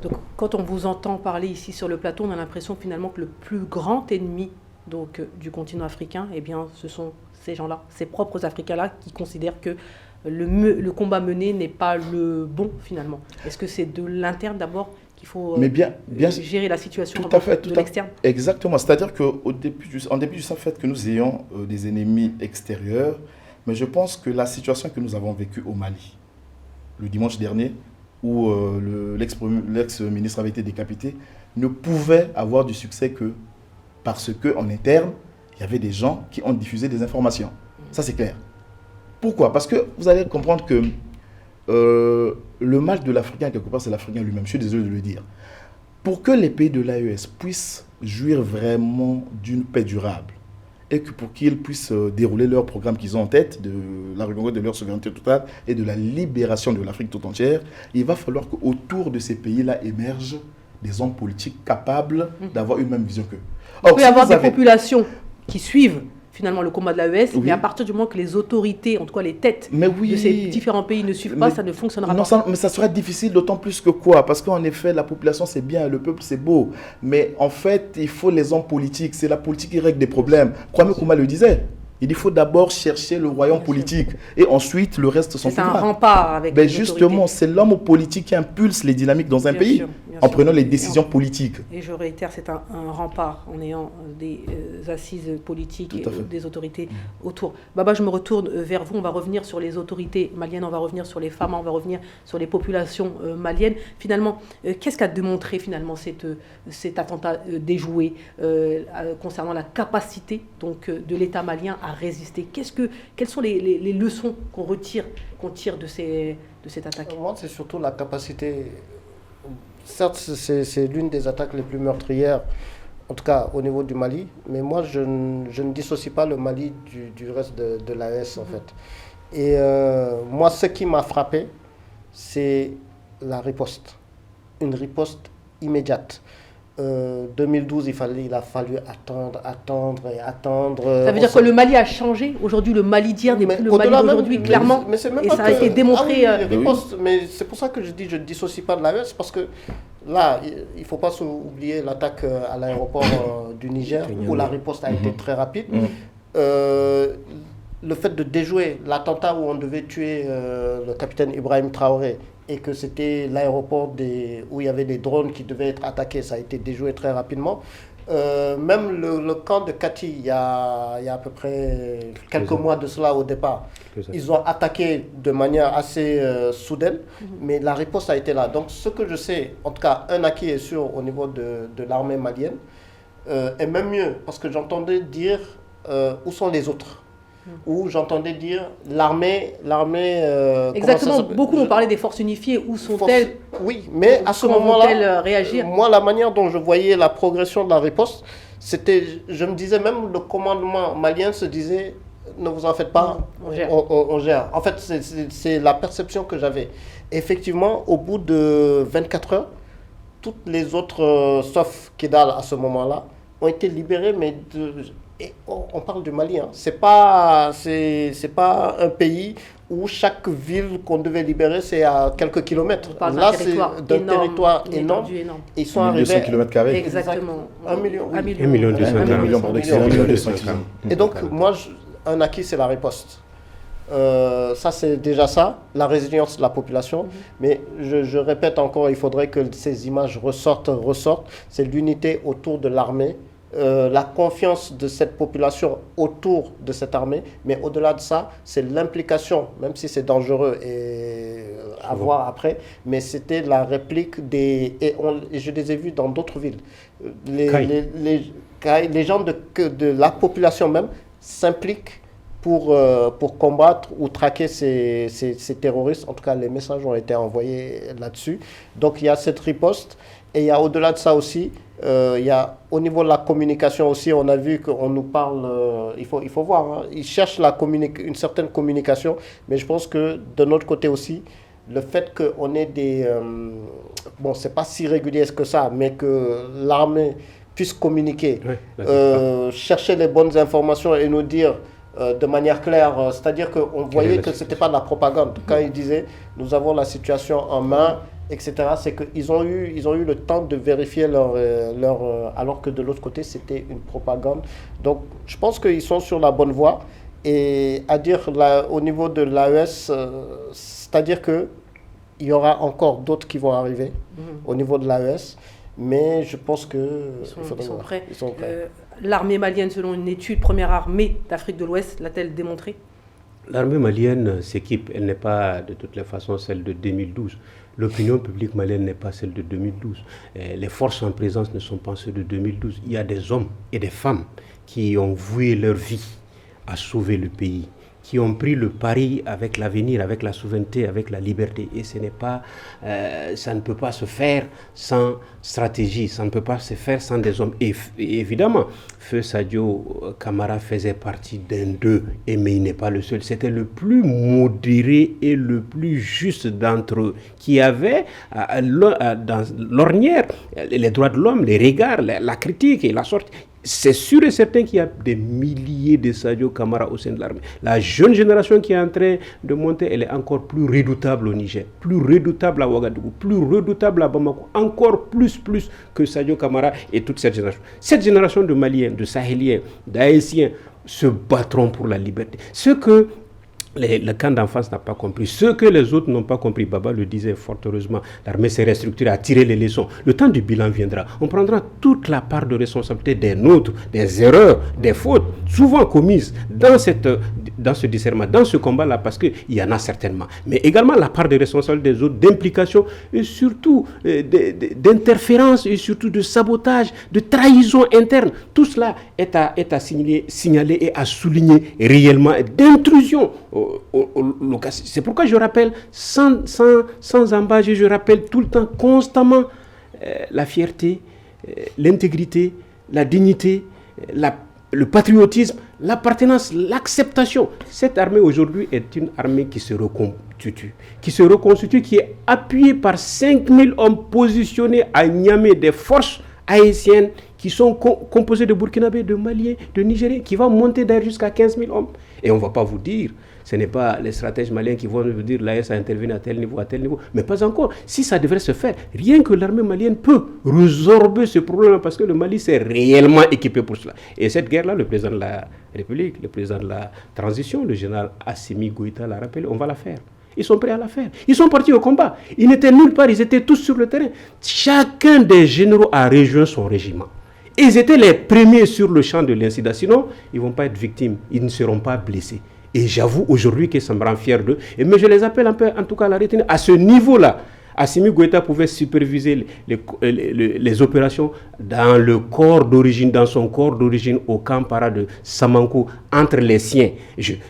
Donc, quand on vous entend parler ici sur le plateau, on a l'impression finalement que le plus grand ennemi du continent africain, eh bien, ce sont ces gens-là, ces propres Africains-là qui considèrent que le combat mené n'est pas le bon finalement. Est-ce que c'est de l'interne d'abord qu'il faut gérer la situation de l'externe? Exactement. C'est-à-dire qu'en dépit du fait que nous ayons des ennemis extérieurs, mais je pense que la situation que nous avons vécue au Mali, le dimanche dernier, où l'ex-ministre avait été décapité, ne pouvait avoir du succès que parce qu'en interne, il y avait des gens qui ont diffusé des informations. Ça, c'est clair. Pourquoi? Parce que vous allez comprendre que le mal de l'Africain, quelque part, c'est l'Africain lui-même. Je suis désolé de le dire. Pour que les pays de l'AES puissent jouir vraiment d'une paix durable et que pour qu'ils puissent dérouler leur programme qu'ils ont en tête, de la reconquête de leur souveraineté totale et de la libération de l'Afrique tout entière, il va falloir qu'autour de ces pays-là émergent des hommes politiques capables d'avoir une même vision qu'eux. Il peut y avoir des populations qui suivent finalement le combat de l'AES, mais à partir du moment que les autorités, en tout cas les têtes de ces différents pays ne suivent pas, ça ne fonctionnera pas. Mais ça sera difficile, d'autant plus que quoi? Parce qu'en effet, la population c'est bien, le peuple c'est beau, mais en fait, il faut les hommes politiques, c'est la politique qui règle des problèmes. Kwame Nkrumah le disait. Il faut d'abord chercher le royaume politique et ensuite le reste s'en C'est un rempart avec les justement, c'est l'homme politique qui impulse les dynamiques dans un pays en prenant les décisions politiques. Et je réitère, c'est un rempart en ayant des assises politiques et des autorités autour. Baba, je me retourne vers vous. On va revenir sur les autorités maliennes, on va revenir sur les femmes, on va revenir sur les populations maliennes. Finalement, qu'est-ce qu'a démontré finalement cet attentat déjoué concernant la capacité donc, de l'État malien à résister? Quelles sont les leçons qu'on tire de cette attaque? Moi, c'est surtout la capacité. Certes, c'est l'une des attaques les plus meurtrières, en tout cas au niveau du Mali, mais moi, je ne dissocie pas le Mali du reste de l'AES, en fait. Et moi, ce qui m'a frappé, c'est la riposte. Une riposte immédiate. 2012, il a fallu attendre. Ça veut dire que le Mali a changé. Aujourd'hui, le Mali d'hier n'est plus le Mali d'aujourd'hui, clairement. Mais c'est même et pas ça a été démontré. Mais c'est pour ça que je dis je ne dissocie pas de l'AES, parce que là, il ne faut pas oublier l'attaque à l'aéroport du Niger, où la riposte a été très rapide. Le fait de déjouer l'attentat où on devait tuer le capitaine Ibrahim Traoré, et que c'était l'aéroport où il y avait des drones qui devaient être attaqués, ça a été déjoué très rapidement. Même le camp de Kati, il y a à peu près quelques mois de cela au départ, ils ont attaqué de manière assez soudaine, mais la riposte a été là. Donc ce que je sais, en tout cas un acquis est sûr au niveau de l'armée malienne, et même mieux, parce que j'entendais dire où sont les autres, où j'entendais dire l'armée... Exactement, beaucoup ont parlé des forces unifiées, où sont-elles? Oui, mais à ce moment-là, réagir? Moi, la manière dont je voyais la progression de la riposte, c'était, je me disais même, le commandement malien se disait, ne vous en faites pas, on gère. En fait, c'est la perception que j'avais. Effectivement, au bout de 24 heures, toutes les autres, sauf Kidal à ce moment-là, ont été libérées, mais... Et on parle du Mali, hein. C'est pas un pays où chaque ville qu'on devait libérer, c'est à quelques kilomètres. Là, c'est d'un territoire énorme. Ils sont arrivés à 200 km². Exactement. 1 million 200 000. Et donc, moi, un acquis, c'est la riposte. Ça, c'est déjà ça, la résilience de la population. Mais je répète encore, il faudrait que ces images ressortent. C'est l'unité autour de l'armée. La confiance de cette population autour de cette armée, mais au-delà de ça, c'est l'implication, même si c'est dangereux et à voir après, mais c'était la réplique et je les ai vus dans d'autres villes. Les gens de la population même s'impliquent pour combattre ou traquer ces terroristes. En tout cas, les messages ont été envoyés là-dessus. Donc, il y a cette riposte et il y a au-delà de ça aussi, il y a, au niveau de la communication aussi, on a vu qu'on nous parle, il faut voir, hein, ils cherchent une certaine communication, mais je pense que de notre côté aussi, le fait qu'on ait des... bon, c'est pas si régulier que ça, mais que l'armée puisse communiquer, chercher les bonnes informations et nous dire de manière claire, c'est-à-dire qu'on voyait que ce n'était pas de la propagande. Quand ils disaient « nous avons la situation en main », etc., c'est qu'ils ont eu le temps de vérifier alors que de l'autre côté, c'était une propagande. Donc, je pense qu'ils sont sur la bonne voie. Et à dire au niveau de l'AES, c'est-à-dire qu'il y aura encore d'autres qui vont arriver au niveau de l'AES, mais je pense qu'ils sont prêts. L'armée malienne, selon une étude, première armée d'Afrique de l'Ouest, l'a-t-elle démontré? L'armée malienne s'équipe, elle n'est pas de toutes les façons celle de 2012. L'opinion publique malienne n'est pas celle de 2012. Les forces en présence ne sont pas celles de 2012. Il y a des hommes et des femmes qui ont voué leur vie à sauver le pays, qui ont pris le pari avec l'avenir, avec la souveraineté, avec la liberté. Et ce n'est pas, ça ne peut pas se faire sans stratégie, ça ne peut pas se faire sans des hommes. Et évidemment, Feu Sadio Camara faisait partie d'un d'eux, mais il n'est pas le seul. C'était le plus modéré et le plus juste d'entre eux, qui avait dans l'ornière les droits de l'homme, les regards, la critique et la sortie. C'est sûr et certain qu'il y a des milliers de Sadio Camara au sein de l'armée. La jeune génération qui est en train de monter, elle est encore plus redoutable au Niger, plus redoutable à Ouagadougou, plus redoutable à Bamako, encore plus que Sadio Camara et toute cette génération. Cette génération de Maliens, de Sahéliens, d'Haïtiens se battront pour la liberté. Ce que le camp d'enfance n'a pas compris. Ce que les autres n'ont pas compris, Baba le disait fort heureusement, l'armée s'est restructurée, a tiré les leçons. Le temps du bilan viendra. On prendra toute la part de responsabilité des nôtres, des erreurs, des fautes, souvent commises dans ce discernement, dans ce combat-là, parce qu'il y en a certainement. Mais également la part de responsabilité des autres, d'implication et surtout d'interférence et surtout de sabotage, de trahison interne. Tout cela est à signaler et à souligner réellement, d'intrusion. C'est pourquoi je rappelle sans embâche, je rappelle tout le temps, constamment, la fierté, l'intégrité, la dignité, le patriotisme, l'appartenance, l'acceptation. Cette armée aujourd'hui est une armée qui se reconstitue, qui est appuyée par 5000 hommes positionnés à Niamey, des forces haïtiennes qui sont composées de Burkinabés, de Maliens, de Nigériens, qui vont monter d'ailleurs jusqu'à 15 000 hommes. Et on ne va pas vous dire, ce n'est pas les stratèges maliens qui vont vous dire l'AES a intervenu à tel niveau, mais pas encore. Si ça devrait se faire, rien que l'armée malienne peut résorber ce problème parce que le Mali s'est réellement équipé pour cela. Et cette guerre-là, le président de la République, le président de la transition, le général Assimi Goïta l'a rappelé, on va la faire. Ils sont prêts à la faire. Ils sont partis au combat. Ils n'étaient nulle part, ils étaient tous sur le terrain. Chacun des généraux a rejoint son régiment. Ils étaient les premiers sur le champ de l'incident. Sinon, ils ne vont pas être victimes, ils ne seront pas blessés. Et j'avoue aujourd'hui que ça me rend fier d'eux. Mais je les appelle un peu, en tout cas, à la retenue. À ce niveau-là, Assimi Goïta pouvait superviser les opérations dans le corps d'origine, dans son corps d'origine au camp para de Samankou, entre les siens.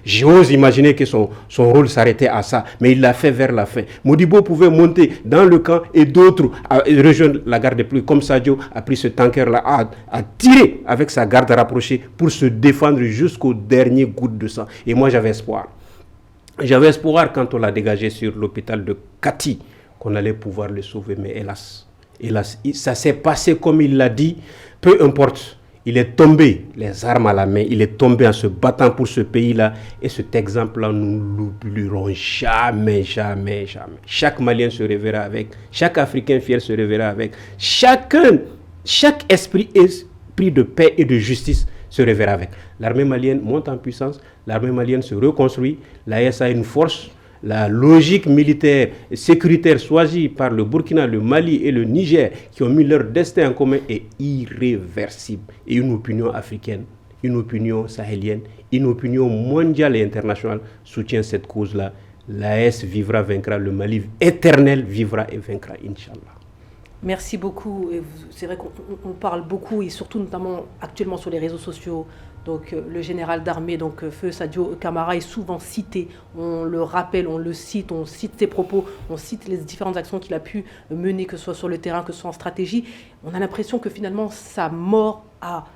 J'ose imaginer que son rôle s'arrêtait à ça, mais il l'a fait vers la fin. Modibo pouvait monter dans le camp et d'autres rejoindre la garde des pluies, comme Sadio a pris ce tanker-là, a tiré avec sa garde rapprochée pour se défendre jusqu'au dernier goutte de sang. Et moi, j'avais espoir. J'avais espoir quand on l'a dégagé sur l'hôpital de Kati, qu'on allait pouvoir le sauver, mais hélas, ça s'est passé comme il l'a dit, peu importe, il est tombé, les armes à la main, il est tombé en se battant pour ce pays-là, et cet exemple-là, nous ne l'oublierons jamais. Chaque Malien se réveillera avec, chaque Africain fier se réveillera avec, chaque esprit de paix et de justice se réveillera avec. L'armée malienne monte en puissance, l'armée malienne se reconstruit, l'AES a une force. La logique militaire et sécuritaire choisie par le Burkina, le Mali et le Niger, qui ont mis leur destin en commun, est irréversible. Et une opinion africaine, une opinion sahélienne, une opinion mondiale et internationale soutient cette cause-là. L'AES vivra, vaincra, le Mali éternel vivra et vaincra, Inch'Allah. Merci beaucoup. C'est vrai qu'on parle beaucoup, et surtout notamment actuellement sur les réseaux sociaux. Donc le général d'armée, donc Feu Sadio Camara, est souvent cité. On le rappelle, on le cite, on cite ses propos, on cite les différentes actions qu'il a pu mener, que ce soit sur le terrain, que ce soit en stratégie. On a l'impression que finalement sa mort a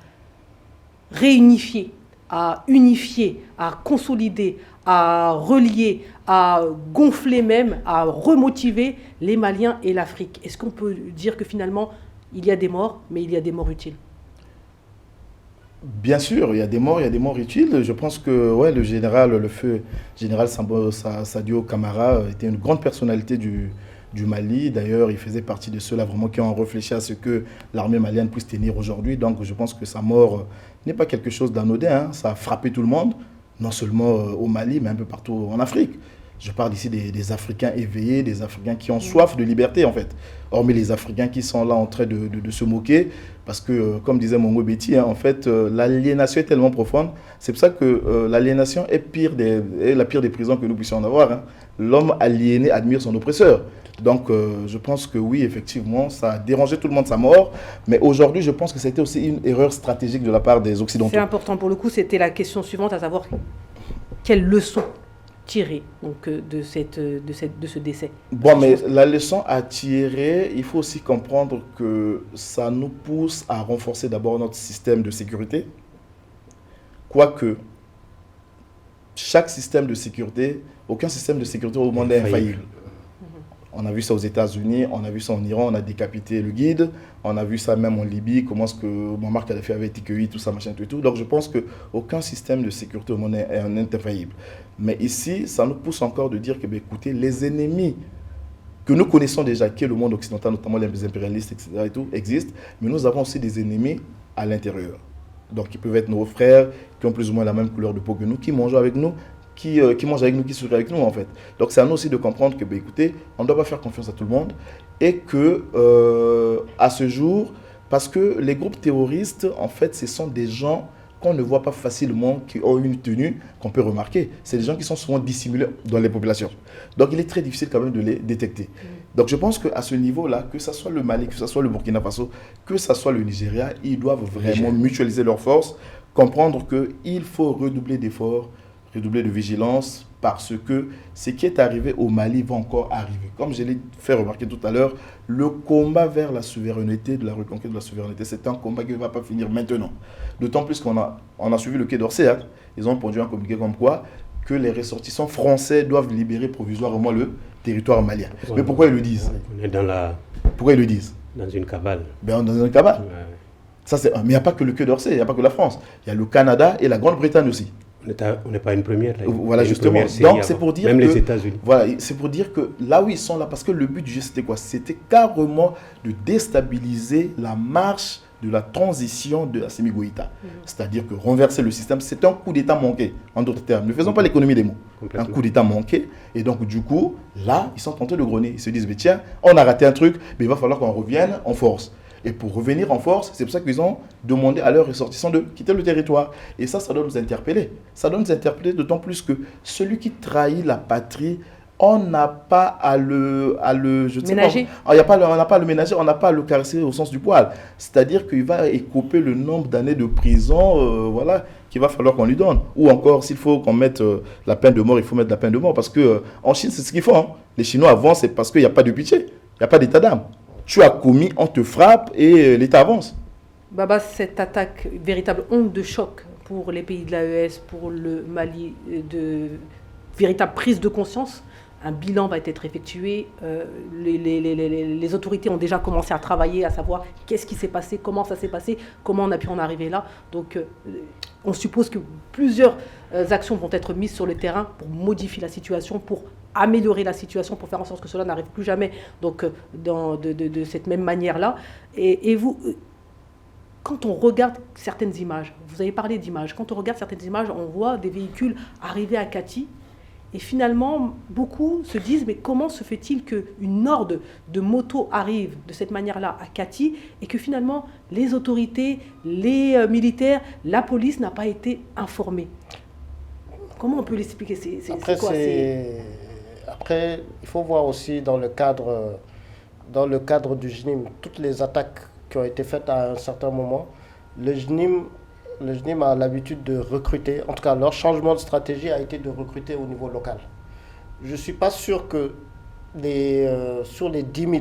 réunifié, à unifier, à consolider, à relier, à gonfler même, à remotiver les Maliens et l'Afrique. Est-ce qu'on peut dire que finalement, il y a des morts, mais il y a des morts utiles? Bien sûr, il y a des morts utiles. Je pense que le feu général Sadio Camara était une grande personnalité du Mali. D'ailleurs, il faisait partie de ceux-là vraiment qui ont réfléchi à ce que l'armée malienne puisse tenir aujourd'hui. Donc, je pense que sa mort n'est pas quelque chose d'anodin. Ça a frappé tout le monde, non seulement au Mali, mais un peu partout en Afrique. Je parle ici des Africains éveillés, des Africains qui ont soif de liberté, en fait. Hormis les Africains qui sont là en train de se moquer, parce que, comme disait Mongo Betty, en fait, l'aliénation est tellement profonde. C'est pour ça que l'aliénation est la pire des prisons que nous puissions en avoir. Hein. L'homme aliéné admire son oppresseur. Donc, je pense que oui, effectivement, ça a dérangé tout le monde, sa mort. Mais aujourd'hui, je pense que c'était aussi une erreur stratégique de la part des Occidentaux. C'est important. Pour le coup, c'était la question suivante, à savoir quelle leçon tirer donc, de ce décès. Bon, mais la leçon à tirer, il faut aussi comprendre que ça nous pousse à renforcer d'abord notre système de sécurité. Quoique, chaque système de sécurité, aucun système de sécurité au monde n'est infaillible. On a vu ça aux États-Unis, on a vu ça en Iran, on a décapité le guide, on a vu ça même en Libye, comment est-ce que Muammar Kadhafi avait été cueilli, tout ça, machin, tout et tout. Donc je pense qu'aucun système de sécurité au monde n'est infaillible. Mais ici, ça nous pousse encore de dire que, ben, écoutez, les ennemis que nous connaissons déjà, qui est le monde occidental, notamment les impérialistes, etc., et tout, existent, mais nous avons aussi des ennemis à l'intérieur. Donc ils peuvent être nos frères, qui ont plus ou moins la même couleur de peau que nous, qui mangent avec nous, qui mangent avec nous, qui souffrent avec nous, en fait. Donc c'est à nous aussi de comprendre que, ben, écoutez, on ne doit pas faire confiance à tout le monde et que, à ce jour, parce que les groupes terroristes, en fait, ce sont des gens qu'on ne voit pas facilement, qui ont une tenue qu'on peut remarquer. C'est des gens qui sont souvent dissimulés dans les populations. Donc il est très difficile quand même de les détecter. Donc je pense qu'à ce niveau-là, que ce soit le Mali, que ce soit le Burkina Faso, que ce soit le Nigeria, ils doivent vraiment mutualiser leurs forces, comprendre qu'il faut redoubler d'efforts, redoubler de vigilance, parce que ce qui est arrivé au Mali va encore arriver. Comme je l'ai fait remarquer tout à l'heure, le combat vers la souveraineté, de la reconquête de la souveraineté, c'est un combat qui ne va pas finir maintenant. D'autant plus qu'on a suivi le Quai d'Orsay. Hein. Ils ont produit un communiqué comme quoi que les ressortissants français doivent libérer provisoirement le territoire malien. Ouais, mais pourquoi ils le disent? On est dans la... Pourquoi ils le disent? Dans une cabale. Ben, dans une cabale. Ouais. Ça, mais il n'y a pas que le Quai d'Orsay, il n'y a pas que la France. Il y a le Canada et la Grande-Bretagne aussi. On n'est pas une première. Là. Voilà, justement. Donc, c'est pour dire même que, les États-Unis. Voilà, c'est pour dire que là où ils sont là, parce que le but du jeu, c'était quoi? C'était carrément de déstabiliser la marche de la transition de Assimi Goïta. C'est-à-dire que renverser le système, c'est un coup d'État manqué, en d'autres termes. Ne faisons pas l'économie des mots. Un coup d'État manqué. Et donc, du coup, là, ils sont tentés de grogner. Ils se disent, mais tiens, on a raté un truc, mais il va falloir qu'on revienne en force. Et pour revenir en force, c'est pour ça qu'ils ont demandé à leurs ressortissants de quitter le territoire. Et ça doit nous interpeller. Ça doit nous interpeller d'autant plus que celui qui trahit la patrie, on n'a pas à le ménager. On n'a pas à le ménager, on n'a pas à le caresser au sens du poil. C'est-à-dire qu'il va écoper le nombre d'années de prison, voilà, qu'il va falloir qu'on lui donne. Ou encore, s'il faut qu'on mette la peine de mort, il faut mettre la peine de mort. Parce qu'en Chine, c'est ce qu'ils font. Hein. Les Chinois avancent, c'est parce qu'il n'y a pas de pitié. Il n'y a pas d'état d'âme. Tu as commis, on te frappe et l'État avance. Baba, cette attaque, véritable onde de choc pour les pays de l'AES, pour le Mali, de véritable prise de conscience. Un bilan va être effectué. Les autorités ont déjà commencé à travailler, à savoir qu'est-ce qui s'est passé, comment ça s'est passé, comment on a pu en arriver là. Donc, on suppose que plusieurs actions vont être mises sur le terrain pour modifier la situation, pour améliorer la situation, pour faire en sorte que cela n'arrive plus jamais donc, de cette même manière-là. Et vous, quand on regarde certaines images, vous avez parlé d'images, quand on regarde certaines images, on voit des véhicules arriver à Kati. Et finalement, beaucoup se disent, mais comment se fait-il qu'une horde de motos arrive de cette manière-là à Kati et que finalement, les autorités, les militaires, la police n'a pas été informée? Comment on peut l'expliquer? Après, il faut voir aussi dans le cadre du JNIM, toutes les attaques qui ont été faites à un certain moment, le JNIM a l'habitude de recruter, en tout cas leur changement de stratégie a été de recruter au niveau local. Je ne suis pas sûr que sur les 10 000,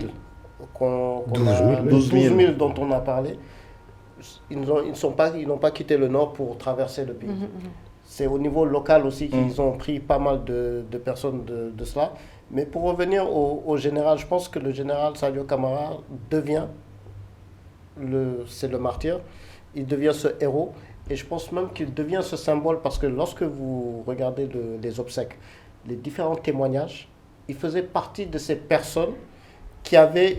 12 000 dont on a parlé, ils n'ont pas quitté le nord pour traverser le pays. C'est au niveau local aussi qu'ils ont pris pas mal de personnes de cela. Mais pour revenir au général, je pense que le général Sadio Camara c'est le martyr, il devient ce héros. Et je pense même qu'il devient ce symbole parce que lorsque vous regardez les obsèques, les différents témoignages, il faisait partie de ces personnes qui avaient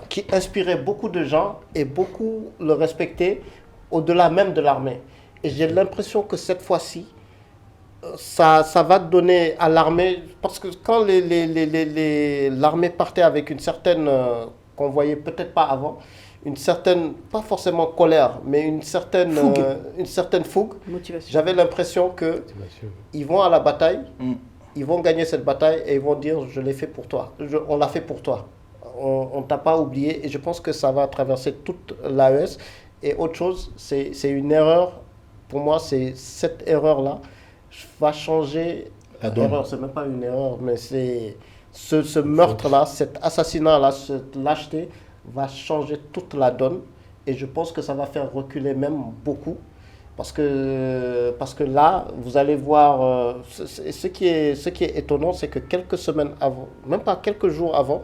qui inspiraient beaucoup de gens et beaucoup le respectaient au-delà même de l'armée. Et j'ai l'impression que cette fois-ci, ça va donner à l'armée, parce que quand l'armée partait avec une certaine, qu'on voyait peut-être pas avant, une certaine, pas forcément colère, mais une certaine fougue. Motivation. J'avais l'impression qu'ils vont à la bataille, ils vont gagner cette bataille et ils vont dire je l'ai fait pour toi, on l'a fait pour toi, on t'a pas oublié. Et je pense que ça va traverser toute l'AES. Et autre chose, c'est une erreur, pour moi, c'est cette erreur-là va changer. Erreur, c'est même pas une erreur, mais c'est ce meurtre-là, cet assassinat-là, cette lâcheté va changer toute la donne. Et je pense que ça va faire reculer même beaucoup. Parce que là, vous allez voir, ce qui est étonnant, c'est que quelques semaines avant, même pas quelques jours avant,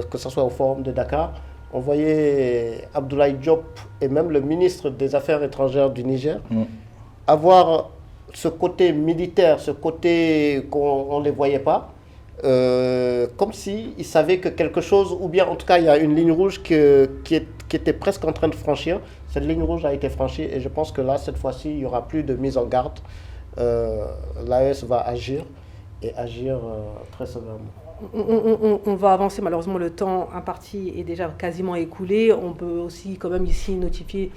que ce soit au Forum de Dakar, on voyait Abdoulaye Diop et même le ministre des Affaires étrangères du Niger avoir ce côté militaire, ce côté qu'on ne les voyait pas, comme s'ils savaient que quelque chose, ou bien en tout cas il y a une ligne rouge qui était presque en train de franchir. Cette ligne rouge a été franchie et je pense que là, cette fois-ci, il n'y aura plus de mise en garde. L'AES va agir et agir très sévèrement. On va avancer, malheureusement le temps imparti est déjà quasiment écoulé. On peut aussi quand même ici notifier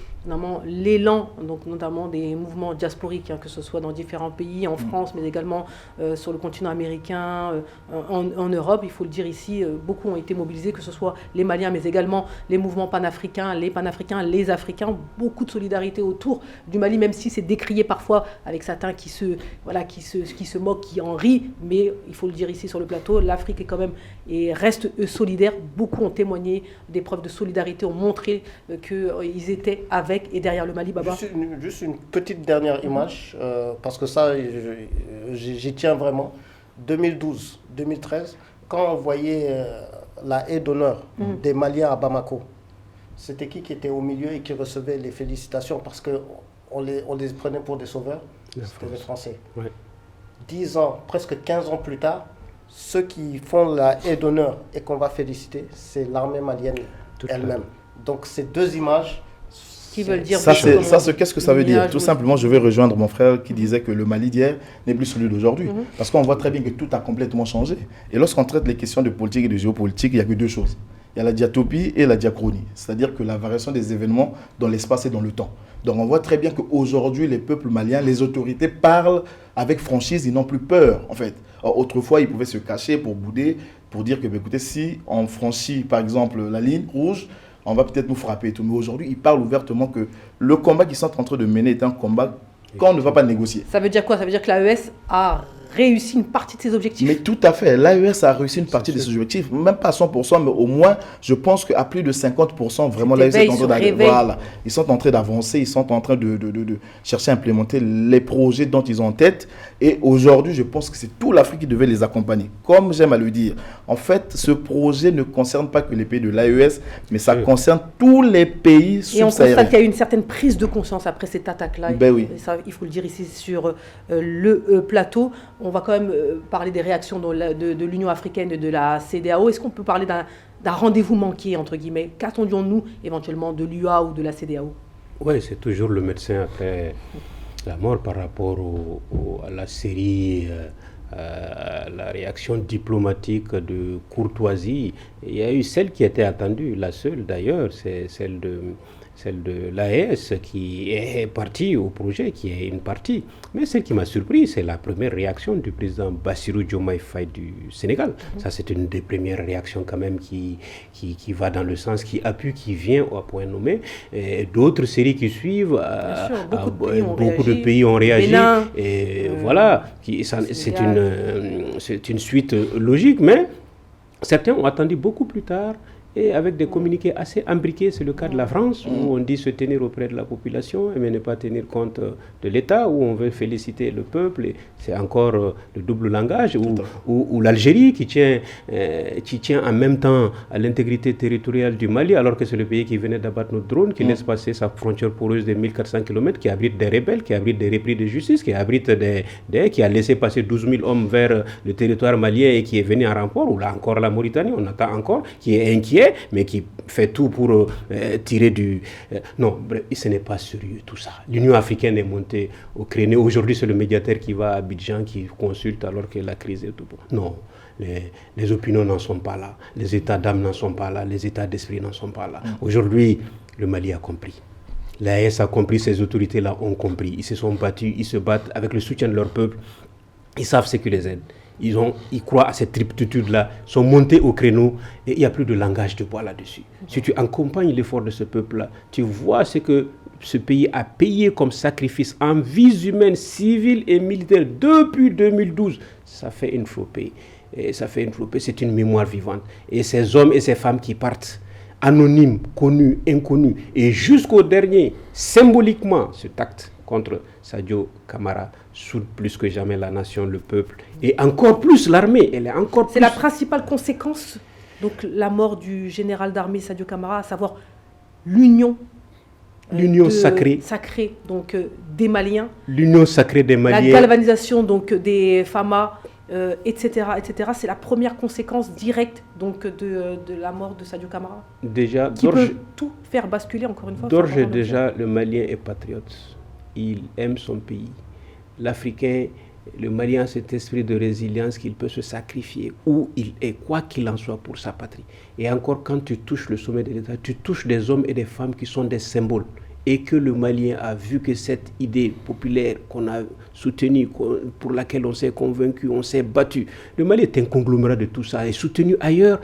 l'élan, donc notamment des mouvements diasporiques, que ce soit dans différents pays, en France, mais également sur le continent américain, en Europe. Il faut le dire ici, beaucoup ont été mobilisés, que ce soit les Maliens, mais également les mouvements panafricains, les Africains. Beaucoup de solidarité autour du Mali, même si c'est décrié parfois avec certains qui se moquent, qui en rient, mais il faut le dire ici sur le plateau, l'Afrique est quand même et reste solidaire. Beaucoup ont témoigné des preuves de solidarité, ont montré qu'ils étaient avec et derrière le Mali. Baba. Juste une petite dernière image, parce que ça, j'y tiens vraiment. 2012, 2013, quand on voyait la haie d'honneur des Maliens à Bamako, c'était qui était au milieu et qui recevait les félicitations parce qu'on les prenait pour des sauveurs? C'était les Français. Ouais. 10 ans, presque 15 ans plus tard, ceux qui font la haie d'honneur et qu'on va féliciter, c'est l'armée malienne elle-même. Donc ces deux images qui veulent dire... Qu'est-ce que ça veut dire? Tout simplement, je vais rejoindre mon frère qui disait que le Mali d'hier n'est plus celui d'aujourd'hui. Parce qu'on voit très bien que tout a complètement changé. Et lorsqu'on traite les questions de politique et de géopolitique, il n'y a que deux choses. Il y a la diatopie et la diachronie. C'est-à-dire que la variation des événements dans l'espace et dans le temps. Donc on voit très bien qu'aujourd'hui, les peuples maliens, les autorités parlent avec franchise, ils n'ont plus peur, en fait. Or, autrefois, ils pouvaient se cacher pour bouder, pour dire que, écoutez, si on franchit, par exemple, la ligne rouge, on va peut-être nous frapper et tout. Mais aujourd'hui, ils parlent ouvertement que le combat qu'ils sont en train de mener est un combat qu'on ne va pas négocier. Ça veut dire quoi? Ça veut dire que l'AES a réussi une partie de ses objectifs? Mais tout à fait. L'AES a réussi une partie de ses objectifs, même pas à 100%, mais au moins, je pense qu'à plus de 50%, vraiment, l'AES est en train d'aller. Voilà. Ils sont en train d'avancer, ils sont en train de chercher à implémenter les projets dont ils ont en tête. Et aujourd'hui, je pense que c'est toute l'Afrique qui devait les accompagner. Comme j'aime à le dire, en fait, ce projet ne concerne pas que les pays de l'AES, mais ça concerne tous les pays subsahariens. Et on constate qu'il y a eu une certaine prise de conscience après cette attaque-là. Ben oui. Et ça, il faut le dire ici sur le plateau. On va quand même parler des réactions de l'Union africaine et de la CEDEAO. Est-ce qu'on peut parler d'un rendez-vous manqué, entre guillemets? Qu'attendions-nous éventuellement de l'UA ou de la CEDEAO? Oui, c'est toujours le médecin après la mort par rapport à la série, la réaction diplomatique de courtoisie. Il y a eu celle qui était attendue, la seule d'ailleurs, c'est celle de l'AES qui est partie au projet, qui est une partie. Mais celle qui m'a surpris, c'est la première réaction du président Bassirou Diomaye Faye du Sénégal. Ça, c'est une des premières réactions quand même qui va dans le sens, qui appuie, qui vient au point nommé. D'autres séries qui suivent, beaucoup de pays ont réagi. Bénin, et voilà, c'est une suite logique, mais certains ont attendu beaucoup plus tard. Et avec des communiqués assez imbriqués, c'est le cas de la France, où on dit se tenir auprès de la population, mais ne pas tenir compte de l'État, où on veut féliciter le peuple, et c'est encore le double langage, ou l'Algérie qui tient en même temps à l'intégrité territoriale du Mali, alors que c'est le pays qui venait d'abattre notre drone, qui laisse passer sa frontière poreuse de 1400 km, qui abrite des rebelles, qui abrite des repris de justice, qui abrite qui a laissé passer 12 000 hommes vers le territoire malien et qui est venu en renfort, ou là encore la Mauritanie, on attend encore, qui est inquiet fier, mais qui fait tout pour tirer du... non, bref, ce n'est pas sérieux tout ça. L'Union africaine est montée au créneau. Aujourd'hui, c'est le médiateur qui va à Abidjan, qui consulte alors que la crise est tout bon. Non, les opinions n'en sont pas là, les états d'âme n'en sont pas là, les états d'esprit n'en sont pas là. Aujourd'hui, le Mali a compris. L'AES a compris, ces autorités-là ont compris. Ils se sont battus, ils se battent avec le soutien de leur peuple. Ils savent ce qui les aide. Ils croient à cette triptitude-là, sont montés au créneau et il n'y a plus de langage de bois là-dessus. Si tu accompagnes l'effort de ce peuple-là, tu vois ce que ce pays a payé comme sacrifice en vies humaines, civiles et militaires depuis 2012. Ça fait une flopée. Et ça fait une flopée, c'est une mémoire vivante. Et ces hommes et ces femmes qui partent, anonymes, connus, inconnus, et jusqu'au dernier, symboliquement, cet acte contre Sadio Camara soude plus que jamais la nation, le peuple, et encore plus l'armée. Elle est encore plus... C'est la principale conséquence, donc la mort du général d'armée Sadio Camara, à savoir l'union sacrée donc, des Maliens. L'union sacrée des Maliens. La galvanisation donc, des FAMA, etc. C'est la première conséquence directe donc, de la mort de Sadio Camara. Déjà, qui peut tout faire basculer, encore une fois. D'ores et déjà, le Malien est patriote. Il aime son pays. L'Africain, le Malien a cet esprit de résilience qu'il peut se sacrifier où il est, quoi qu'il en soit, pour sa patrie. Et encore, quand tu touches le sommet de l'État, tu touches des hommes et des femmes qui sont des symboles. Et que le Malien a vu que cette idée populaire qu'on a soutenue, pour laquelle on s'est convaincu, on s'est battu, le Mali est un conglomérat de tout ça, et soutenu ailleurs,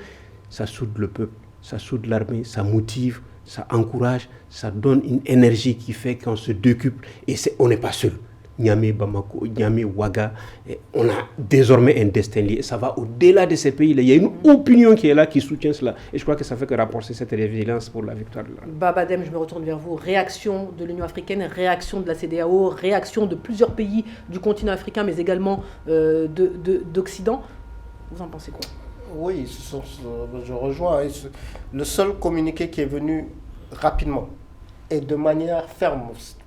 ça soude le peuple, ça soude l'armée, ça motive, ça encourage, ça donne une énergie qui fait qu'on se décuple, et on n'est pas seul. Niamey, Bamako, Niamey, Ouaga, on a désormais un destin lié. Ça va au-delà de ces pays-là. Il y a une opinion qui est là, qui soutient cela. Et je crois que ça fait que renforcer cette résilience pour la victoire de la... Babadem, je me retourne vers vous. Réaction de l'Union africaine, réaction de la CEDEAO, réaction de plusieurs pays du continent africain, mais également d'Occident. Vous en pensez quoi? Oui, je rejoins. Le seul communiqué qui est venu rapidement et de manière ferme,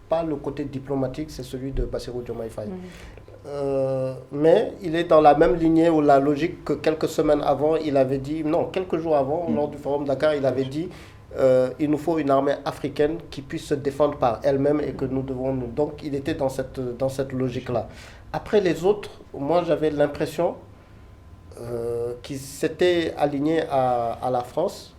pas le côté diplomatique, c'est celui de Bassirou Diomaye Faye. Mais il est dans la même lignée ou la logique que quelques semaines avant, il avait dit, non, quelques jours avant, lors du Forum Dakar, il avait dit il nous faut une armée africaine qui puisse se défendre par elle-même et que nous devons... Donc il était dans cette logique-là. Après les autres, moi j'avais l'impression qu'ils s'étaient alignés à la France.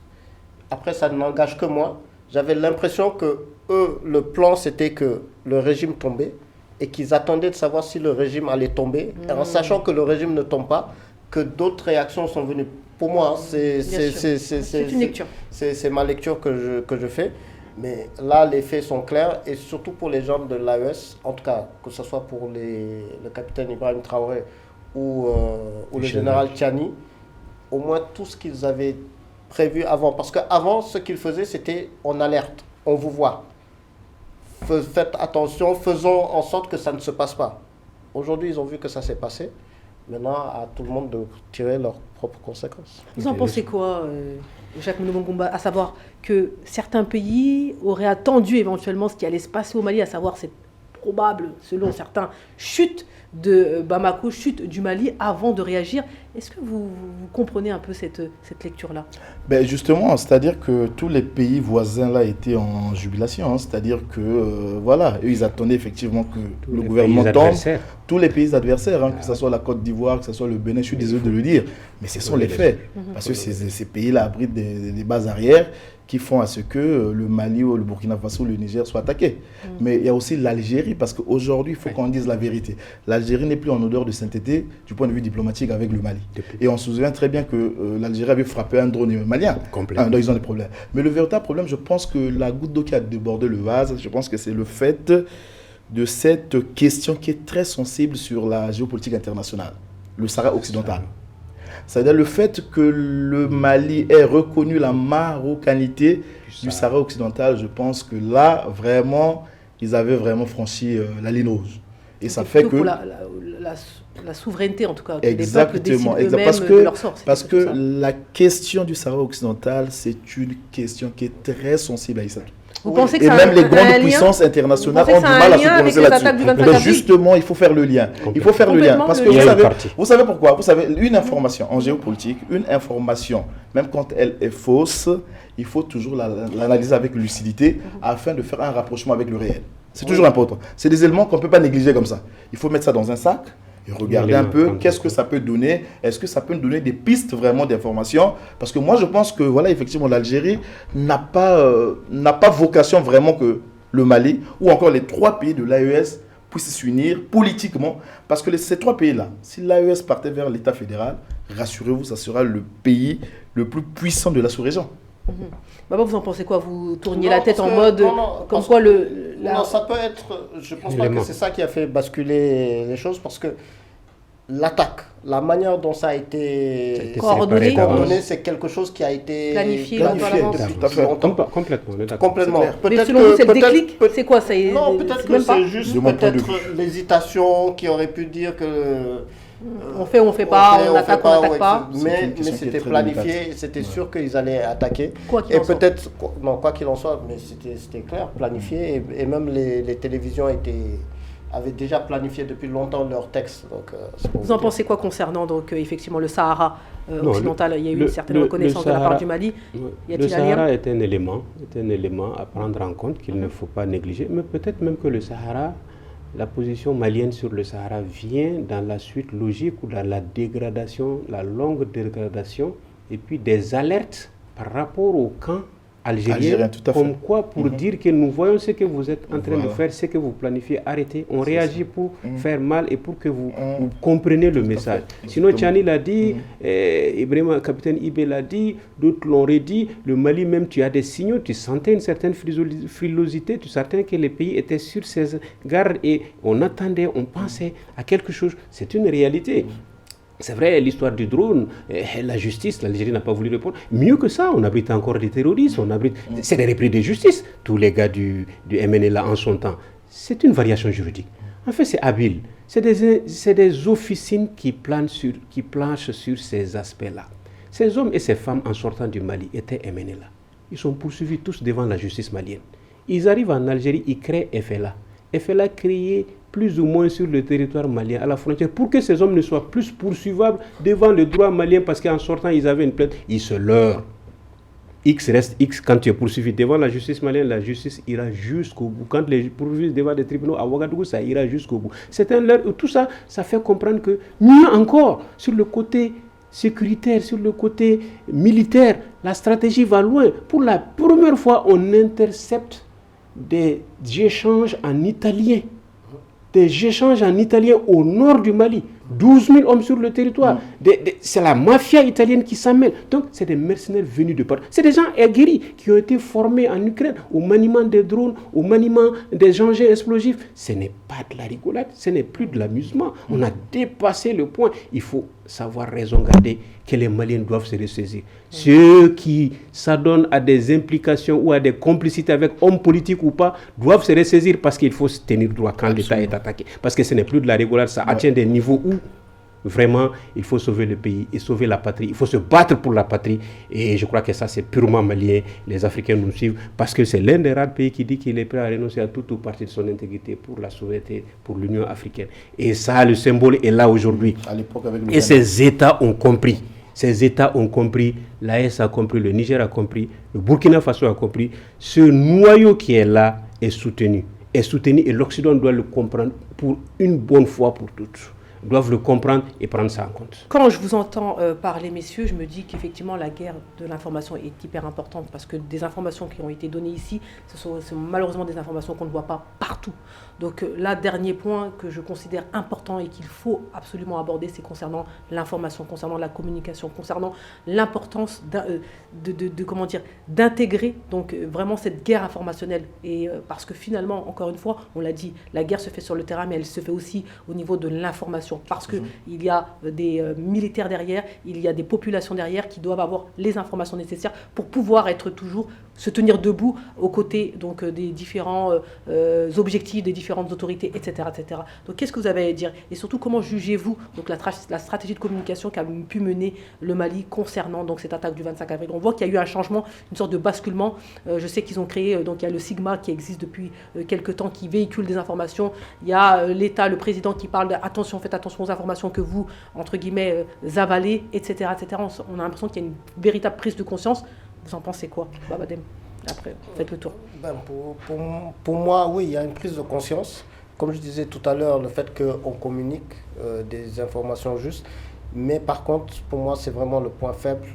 Après, ça n'engage que moi. J'avais l'impression que eux, le plan, c'était que le régime tombait et qu'ils attendaient de savoir si le régime allait tomber. Et en sachant que le régime ne tombe pas, que d'autres réactions sont venues. Pour moi, c'est une lecture. C'est ma lecture que je fais. Mais là, les faits sont clairs. Et surtout pour les gens de l'AES, en tout cas, que ce soit pour le capitaine Ibrahim Traoré ou le général Tchani, au moins tout ce qu'ils avaient prévu avant. Parce qu'avant, ce qu'ils faisaient, c'était on alerte, on vous voit. Faites attention, faisons en sorte que ça ne se passe pas. Aujourd'hui, ils ont vu que ça s'est passé. Maintenant, à tout le monde de tirer leurs propres conséquences. Vous en pensez quoi, Jacques Mounoumongumba, à savoir que certains pays auraient attendu éventuellement ce qui allait se passer au Mali, à savoir cette probable, selon certains, chute de Bamako, chute du Mali, avant de réagir. Est-ce que vous comprenez un peu cette lecture-là? Ben justement, c'est-à-dire que tous les pays voisins là étaient en jubilation. C'est-à-dire que, voilà, eux, ils attendaient effectivement que le gouvernement tombe. Tous les pays adversaires, que ce soit la Côte d'Ivoire, que ce soit le Bénin, je suis désolé de le dire, mais ce sont les faits. Parce que ces pays-là abritent des bases arrières qui font à ce que le Mali ou le Burkina Faso ou le Niger soient attaqués. Mais il y a aussi l'Algérie, parce qu'aujourd'hui, il faut qu'on dise la vérité. L'Algérie n'est plus en odeur de sainteté du point de vue diplomatique avec le Mali. Et on se souvient très bien que l'Algérie avait frappé un drone malien. Donc ils ont des problèmes. Mais le véritable problème, je pense que la goutte d'eau qui a débordé le vase, je pense que c'est le fait de cette question qui est très sensible sur la géopolitique internationale, le Sahara occidental. C'est-à-dire le fait que le Mali ait reconnu la marocanité du Sahara occidental, je pense que là, vraiment, ils avaient vraiment franchi la ligne rouge. Et ça fait que... La souveraineté, en tout cas, exactement, des peuples décident eux-mêmes de leur sort. Parce que la question du Sahara occidental, c'est une question qui est très sensible à Issa. Vous pensez que Et ça même a les un grandes lien puissances internationales Vous pensez ont que du ça a mal un à se lien avec prononcer les là-dessus. attaques du 24 Mais avril justement, il faut faire le lien. Il faut faire le lien. Complètement, Parce que le lien. vous savez pourquoi? Vous savez, une information en géopolitique, une information, même quand elle est fausse, il faut toujours l'analyser avec lucidité afin de faire un rapprochement avec le réel. C'est toujours important. C'est des éléments qu'on ne peut pas négliger comme ça. Il faut mettre ça dans un sac et regarder un peu qu'est-ce que ça peut donner. Est-ce que ça peut nous donner des pistes vraiment d'information? Parce que moi, je pense que, voilà, effectivement, l'Algérie n'a pas vocation vraiment que le Mali ou encore les 3 pays de l'AES puissent s'unir politiquement. Parce que ces 3 pays-là, si l'AES partait vers l'État fédéral, rassurez-vous, ça sera le pays le plus puissant de la sous-région. Maman, vous en pensez quoi? Vous tourniez Non, la tête parce en que- mode non, comme parce quoi Non, ça peut être. Je pense pas que c'est ça qui a fait basculer les choses parce que l'attaque, la manière dont ça a été coordonné, c'est quelque chose qui a été planifié depuis longtemps. Complètement. Complètement. Mais selon vous, c'est le déclic? C'est quoi ça? Non, peut-être que c'est juste l'hésitation qui aurait pu dire que. On fait ou on fait pas, on attaque ou on n'attaque pas. Mais c'était planifié, c'était sûr qu'ils allaient attaquer. Quoi qu'il en soit. Peut-être, non, quoi qu'il en soit, mais c'était clair, planifié. Et même les télévisions avaient déjà planifié depuis longtemps leurs textes. Donc, vous en pensez quoi concernant donc, effectivement le Sahara occidental? Il y a eu une certaine reconnaissance de la part du Mali. Le Sahara est un élément à prendre en compte qu'il ne faut pas négliger. Mais peut-être même que le Sahara, la position malienne sur le Sahara vient dans la suite logique ou dans la dégradation, la longue dégradation, et puis des alertes par rapport au camp algérien, tout à fait. comme quoi pour dire que nous voyons ce que vous êtes en train de faire, ce que vous planifiez, arrêtez. On réagit pour faire mal et pour que vous compreniez le message. Sinon, Tchani l'a dit, Ibrahim, capitaine Ibé l'a dit, d'autres l'ont redit, le Mali même, tu as des signaux, tu sentais une certaine frilosité, tu sentais que les pays étaient sur ses gardes et on attendait, on pensait à quelque chose. C'est une réalité. C'est vrai, l'histoire du drone, la justice, l'Algérie n'a pas voulu répondre. Mieux que ça, on abrite encore des terroristes, c'est des repris de justice, tous les gars du MNLA en son temps. C'est une variation juridique. En fait, c'est habile. C'est des officines qui planchent sur ces aspects-là. Ces hommes et ces femmes en sortant du Mali étaient MNLA. Ils sont poursuivis tous devant la justice malienne. Ils arrivent en Algérie, ils créent FLA. FLA créé plus ou moins sur le territoire malien, à la frontière, pour que ces hommes ne soient plus poursuivables devant le droit malien, parce qu'en sortant, ils avaient une plainte, ils se leurrent. X reste X, quand tu es poursuivi devant la justice malienne, la justice ira jusqu'au bout. Quand les poursuivis devant des tribunaux à Ouagadougou, ça ira jusqu'au bout. C'est un leurre. Tout ça, ça fait comprendre que, mieux encore, sur le côté sécuritaire, sur le côté militaire, la stratégie va loin. Pour la première fois, on intercepte des échanges en italien. Des échanges en italien au nord du Mali. 12 000 hommes sur le territoire. C'est la mafia italienne qui s'en mêle. Donc, c'est des mercenaires venus de partout. C'est des gens aguerris qui ont été formés en Ukraine au maniement des drones, au maniement des engins explosifs. Ce n'est pas de la rigolade, ce n'est plus de l'amusement. On a dépassé le point. Il faut savoir raison garder que les Maliens doivent se ressaisir. Ceux qui s'adonnent à des implications ou à des complicités avec hommes politiques ou pas doivent se ressaisir parce qu'il faut se tenir droit quand l'État est attaqué. Parce que ce n'est plus de la rigolade, ça atteint des niveaux où vraiment il faut sauver le pays et sauver la patrie. Il faut se battre pour la patrie et je crois que ça c'est purement malien. Les Africains nous suivent parce que c'est l'un des rares pays qui dit qu'il est prêt à renoncer à toute ou partie de son intégrité pour la souveraineté, pour l'Union africaine. Et ça, le symbole est là aujourd'hui. Et ces États ont compris. Ces États ont compris, l'AES a compris, le Niger a compris, le Burkina Faso a compris. Ce noyau qui est là est soutenu et l'Occident doit le comprendre pour une bonne fois pour toutes. Doivent le comprendre et prendre ça en compte. Quand je vous entends parler, messieurs, je me dis qu'effectivement la guerre de l'information est hyper importante parce que des informations qui ont été données ici, ce sont malheureusement des informations qu'on ne voit pas partout. Donc là, dernier point que je considère important et qu'il faut absolument aborder, c'est concernant l'information, concernant la communication, concernant l'importance d'intégrer donc vraiment cette guerre informationnelle. Et parce que finalement, encore une fois, on l'a dit, la guerre se fait sur le terrain, mais elle se fait aussi au niveau de l'information. Parce qu'il y a des militaires derrière, il y a des populations derrière qui doivent avoir les informations nécessaires pour pouvoir être toujours se tenir debout aux côtés donc, des différents objectifs, des différentes autorités, etc. etc. Donc qu'est-ce que vous avez à dire? Et surtout, comment jugez-vous donc, la stratégie de communication qu'a pu mener le Mali concernant donc, cette attaque du 25 avril? On voit qu'il y a eu un changement, une sorte de basculement. Je sais qu'ils ont créé, donc il y a le Sigma qui existe depuis quelques temps, qui véhicule des informations. Il y a l'État, le président qui parle d'attention, faites attention aux informations que vous, entre guillemets, avalez, etc. etc. On a l'impression qu'il y a une véritable prise de conscience. Vous en pensez quoi, Babadem? Après, faites le tour. Pour moi, oui, il y a une prise de conscience. Comme je disais tout à l'heure, le fait qu'on communique des informations justes. Mais par contre, pour moi, c'est vraiment le point faible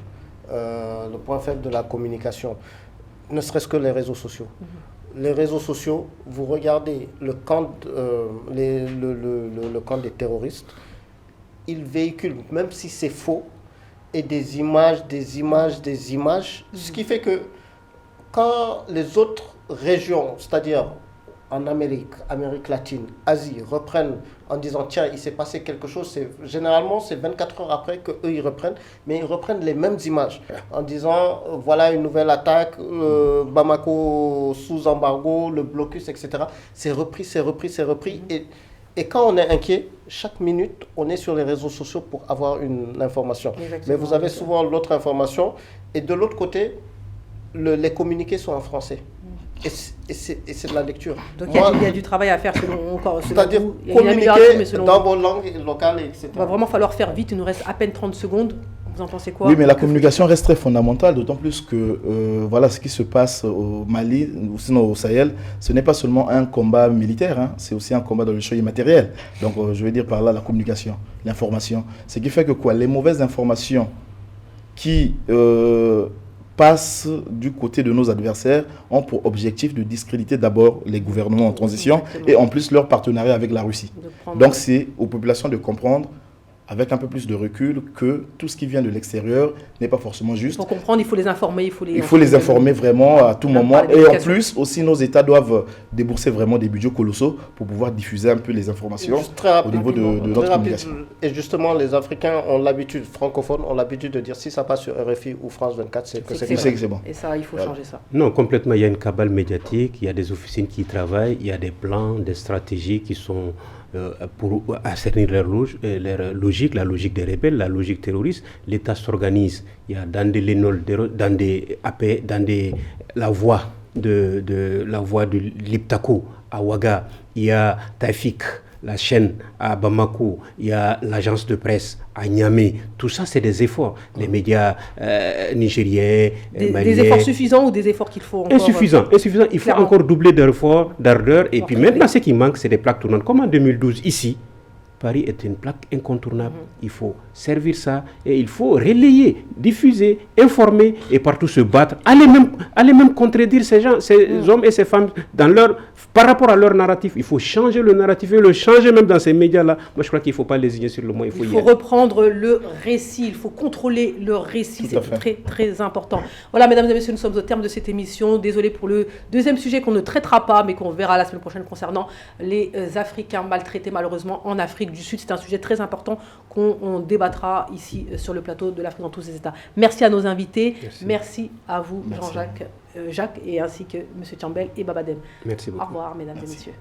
de la communication. Ne serait-ce que les réseaux sociaux. Les réseaux sociaux, vous regardez le camp des terroristes, ils véhiculent, même si c'est faux, et des images, ce qui fait que quand les autres régions, c'est-à-dire en Amérique latine, Asie, reprennent en disant tiens, il s'est passé quelque chose, généralement c'est 24 heures après qu'eux ils reprennent, mais ils reprennent les mêmes images en disant voilà une nouvelle attaque, Bamako sous embargo, le blocus, etc. C'est repris. Et quand on est inquiet, chaque minute, on est sur les réseaux sociaux pour avoir une information. Exactement. Mais vous avez souvent l'autre information. Et de l'autre côté, les communiqués sont en français. Et c'est de la lecture. Donc il y a du travail à faire selon c'est-à-dire vous. Communiquer dans vos langues locales, etc. Il va vraiment falloir faire vite. Il nous reste à peine 30 secondes. Vous en pensez quoi? Oui, mais la communication reste très fondamentale, d'autant plus que voilà ce qui se passe au Mali, ou sinon au Sahel, ce n'est pas seulement un combat militaire, hein, c'est aussi un combat dans le champ immatériel. Donc je veux dire par là la communication, l'information. Ce qui fait que quoi, les mauvaises informations qui passent du côté de nos adversaires ont pour objectif de discréditer d'abord les gouvernements en transition. Exactement. Et en plus leur partenariat avec la Russie. Donc c'est aux populations de comprendre avec un peu plus de recul que tout ce qui vient de l'extérieur n'est pas forcément juste. Pour comprendre, il faut les informer. Il faut les informer vraiment à tout moment. Et en plus, aussi, nos États doivent débourser vraiment des budgets colossaux pour pouvoir diffuser un peu les informations au niveau de notre communication. Et justement, les Africains ont l'habitude, francophones, ont l'habitude de dire si ça passe sur RFI ou France 24, c'est bon. Et ça, il faut changer ça. Non, complètement. Il y a une cabale médiatique, il y a des officines qui travaillent, il y a des plans, des stratégies qui sont pour assainir leur logique, la logique des rebelles, la logique terroriste. L'État s'organise. Il y a dans des Lénol, dans des AP, la voie de l'Iptako à Ouaga, il y a Taïfik, la chaîne à Bamako, il y a l'agence de presse à Niamey. Tout ça, c'est des efforts. Les médias nigériens, maliens. Des efforts suffisants ou des efforts qu'il faut encore... Insuffisants. Il faut encore doubler d'efforts, d'ardeur. Et puis maintenant, ce qui manque, c'est des plaques tournantes. Comme en 2012, ici, Paris est une plaque incontournable. Il faut servir ça et il faut relayer, diffuser, informer et partout se battre. Aller même contredire ces gens, ces hommes et ces femmes par rapport à leur narratif. Il faut changer le narratif et le changer même dans ces médias-là. Moi, je crois qu'il ne faut pas les ignorer sur le moment. Il faut reprendre le récit, il faut contrôler le récit. C'est très, très important. Voilà, mesdames et messieurs, nous sommes au terme de cette émission. Désolé pour le deuxième sujet qu'on ne traitera pas, mais qu'on verra la semaine prochaine concernant les Africains maltraités malheureusement en Afrique du Sud. C'est un sujet très important qu'on débattra ici sur le plateau de l'Afrique dans tous ses états. Merci à nos invités. Merci à vous, Jean-Jacques, Jacques, et ainsi que M. Thiambel et Babadem. Merci beaucoup. Au revoir, mesdames et messieurs.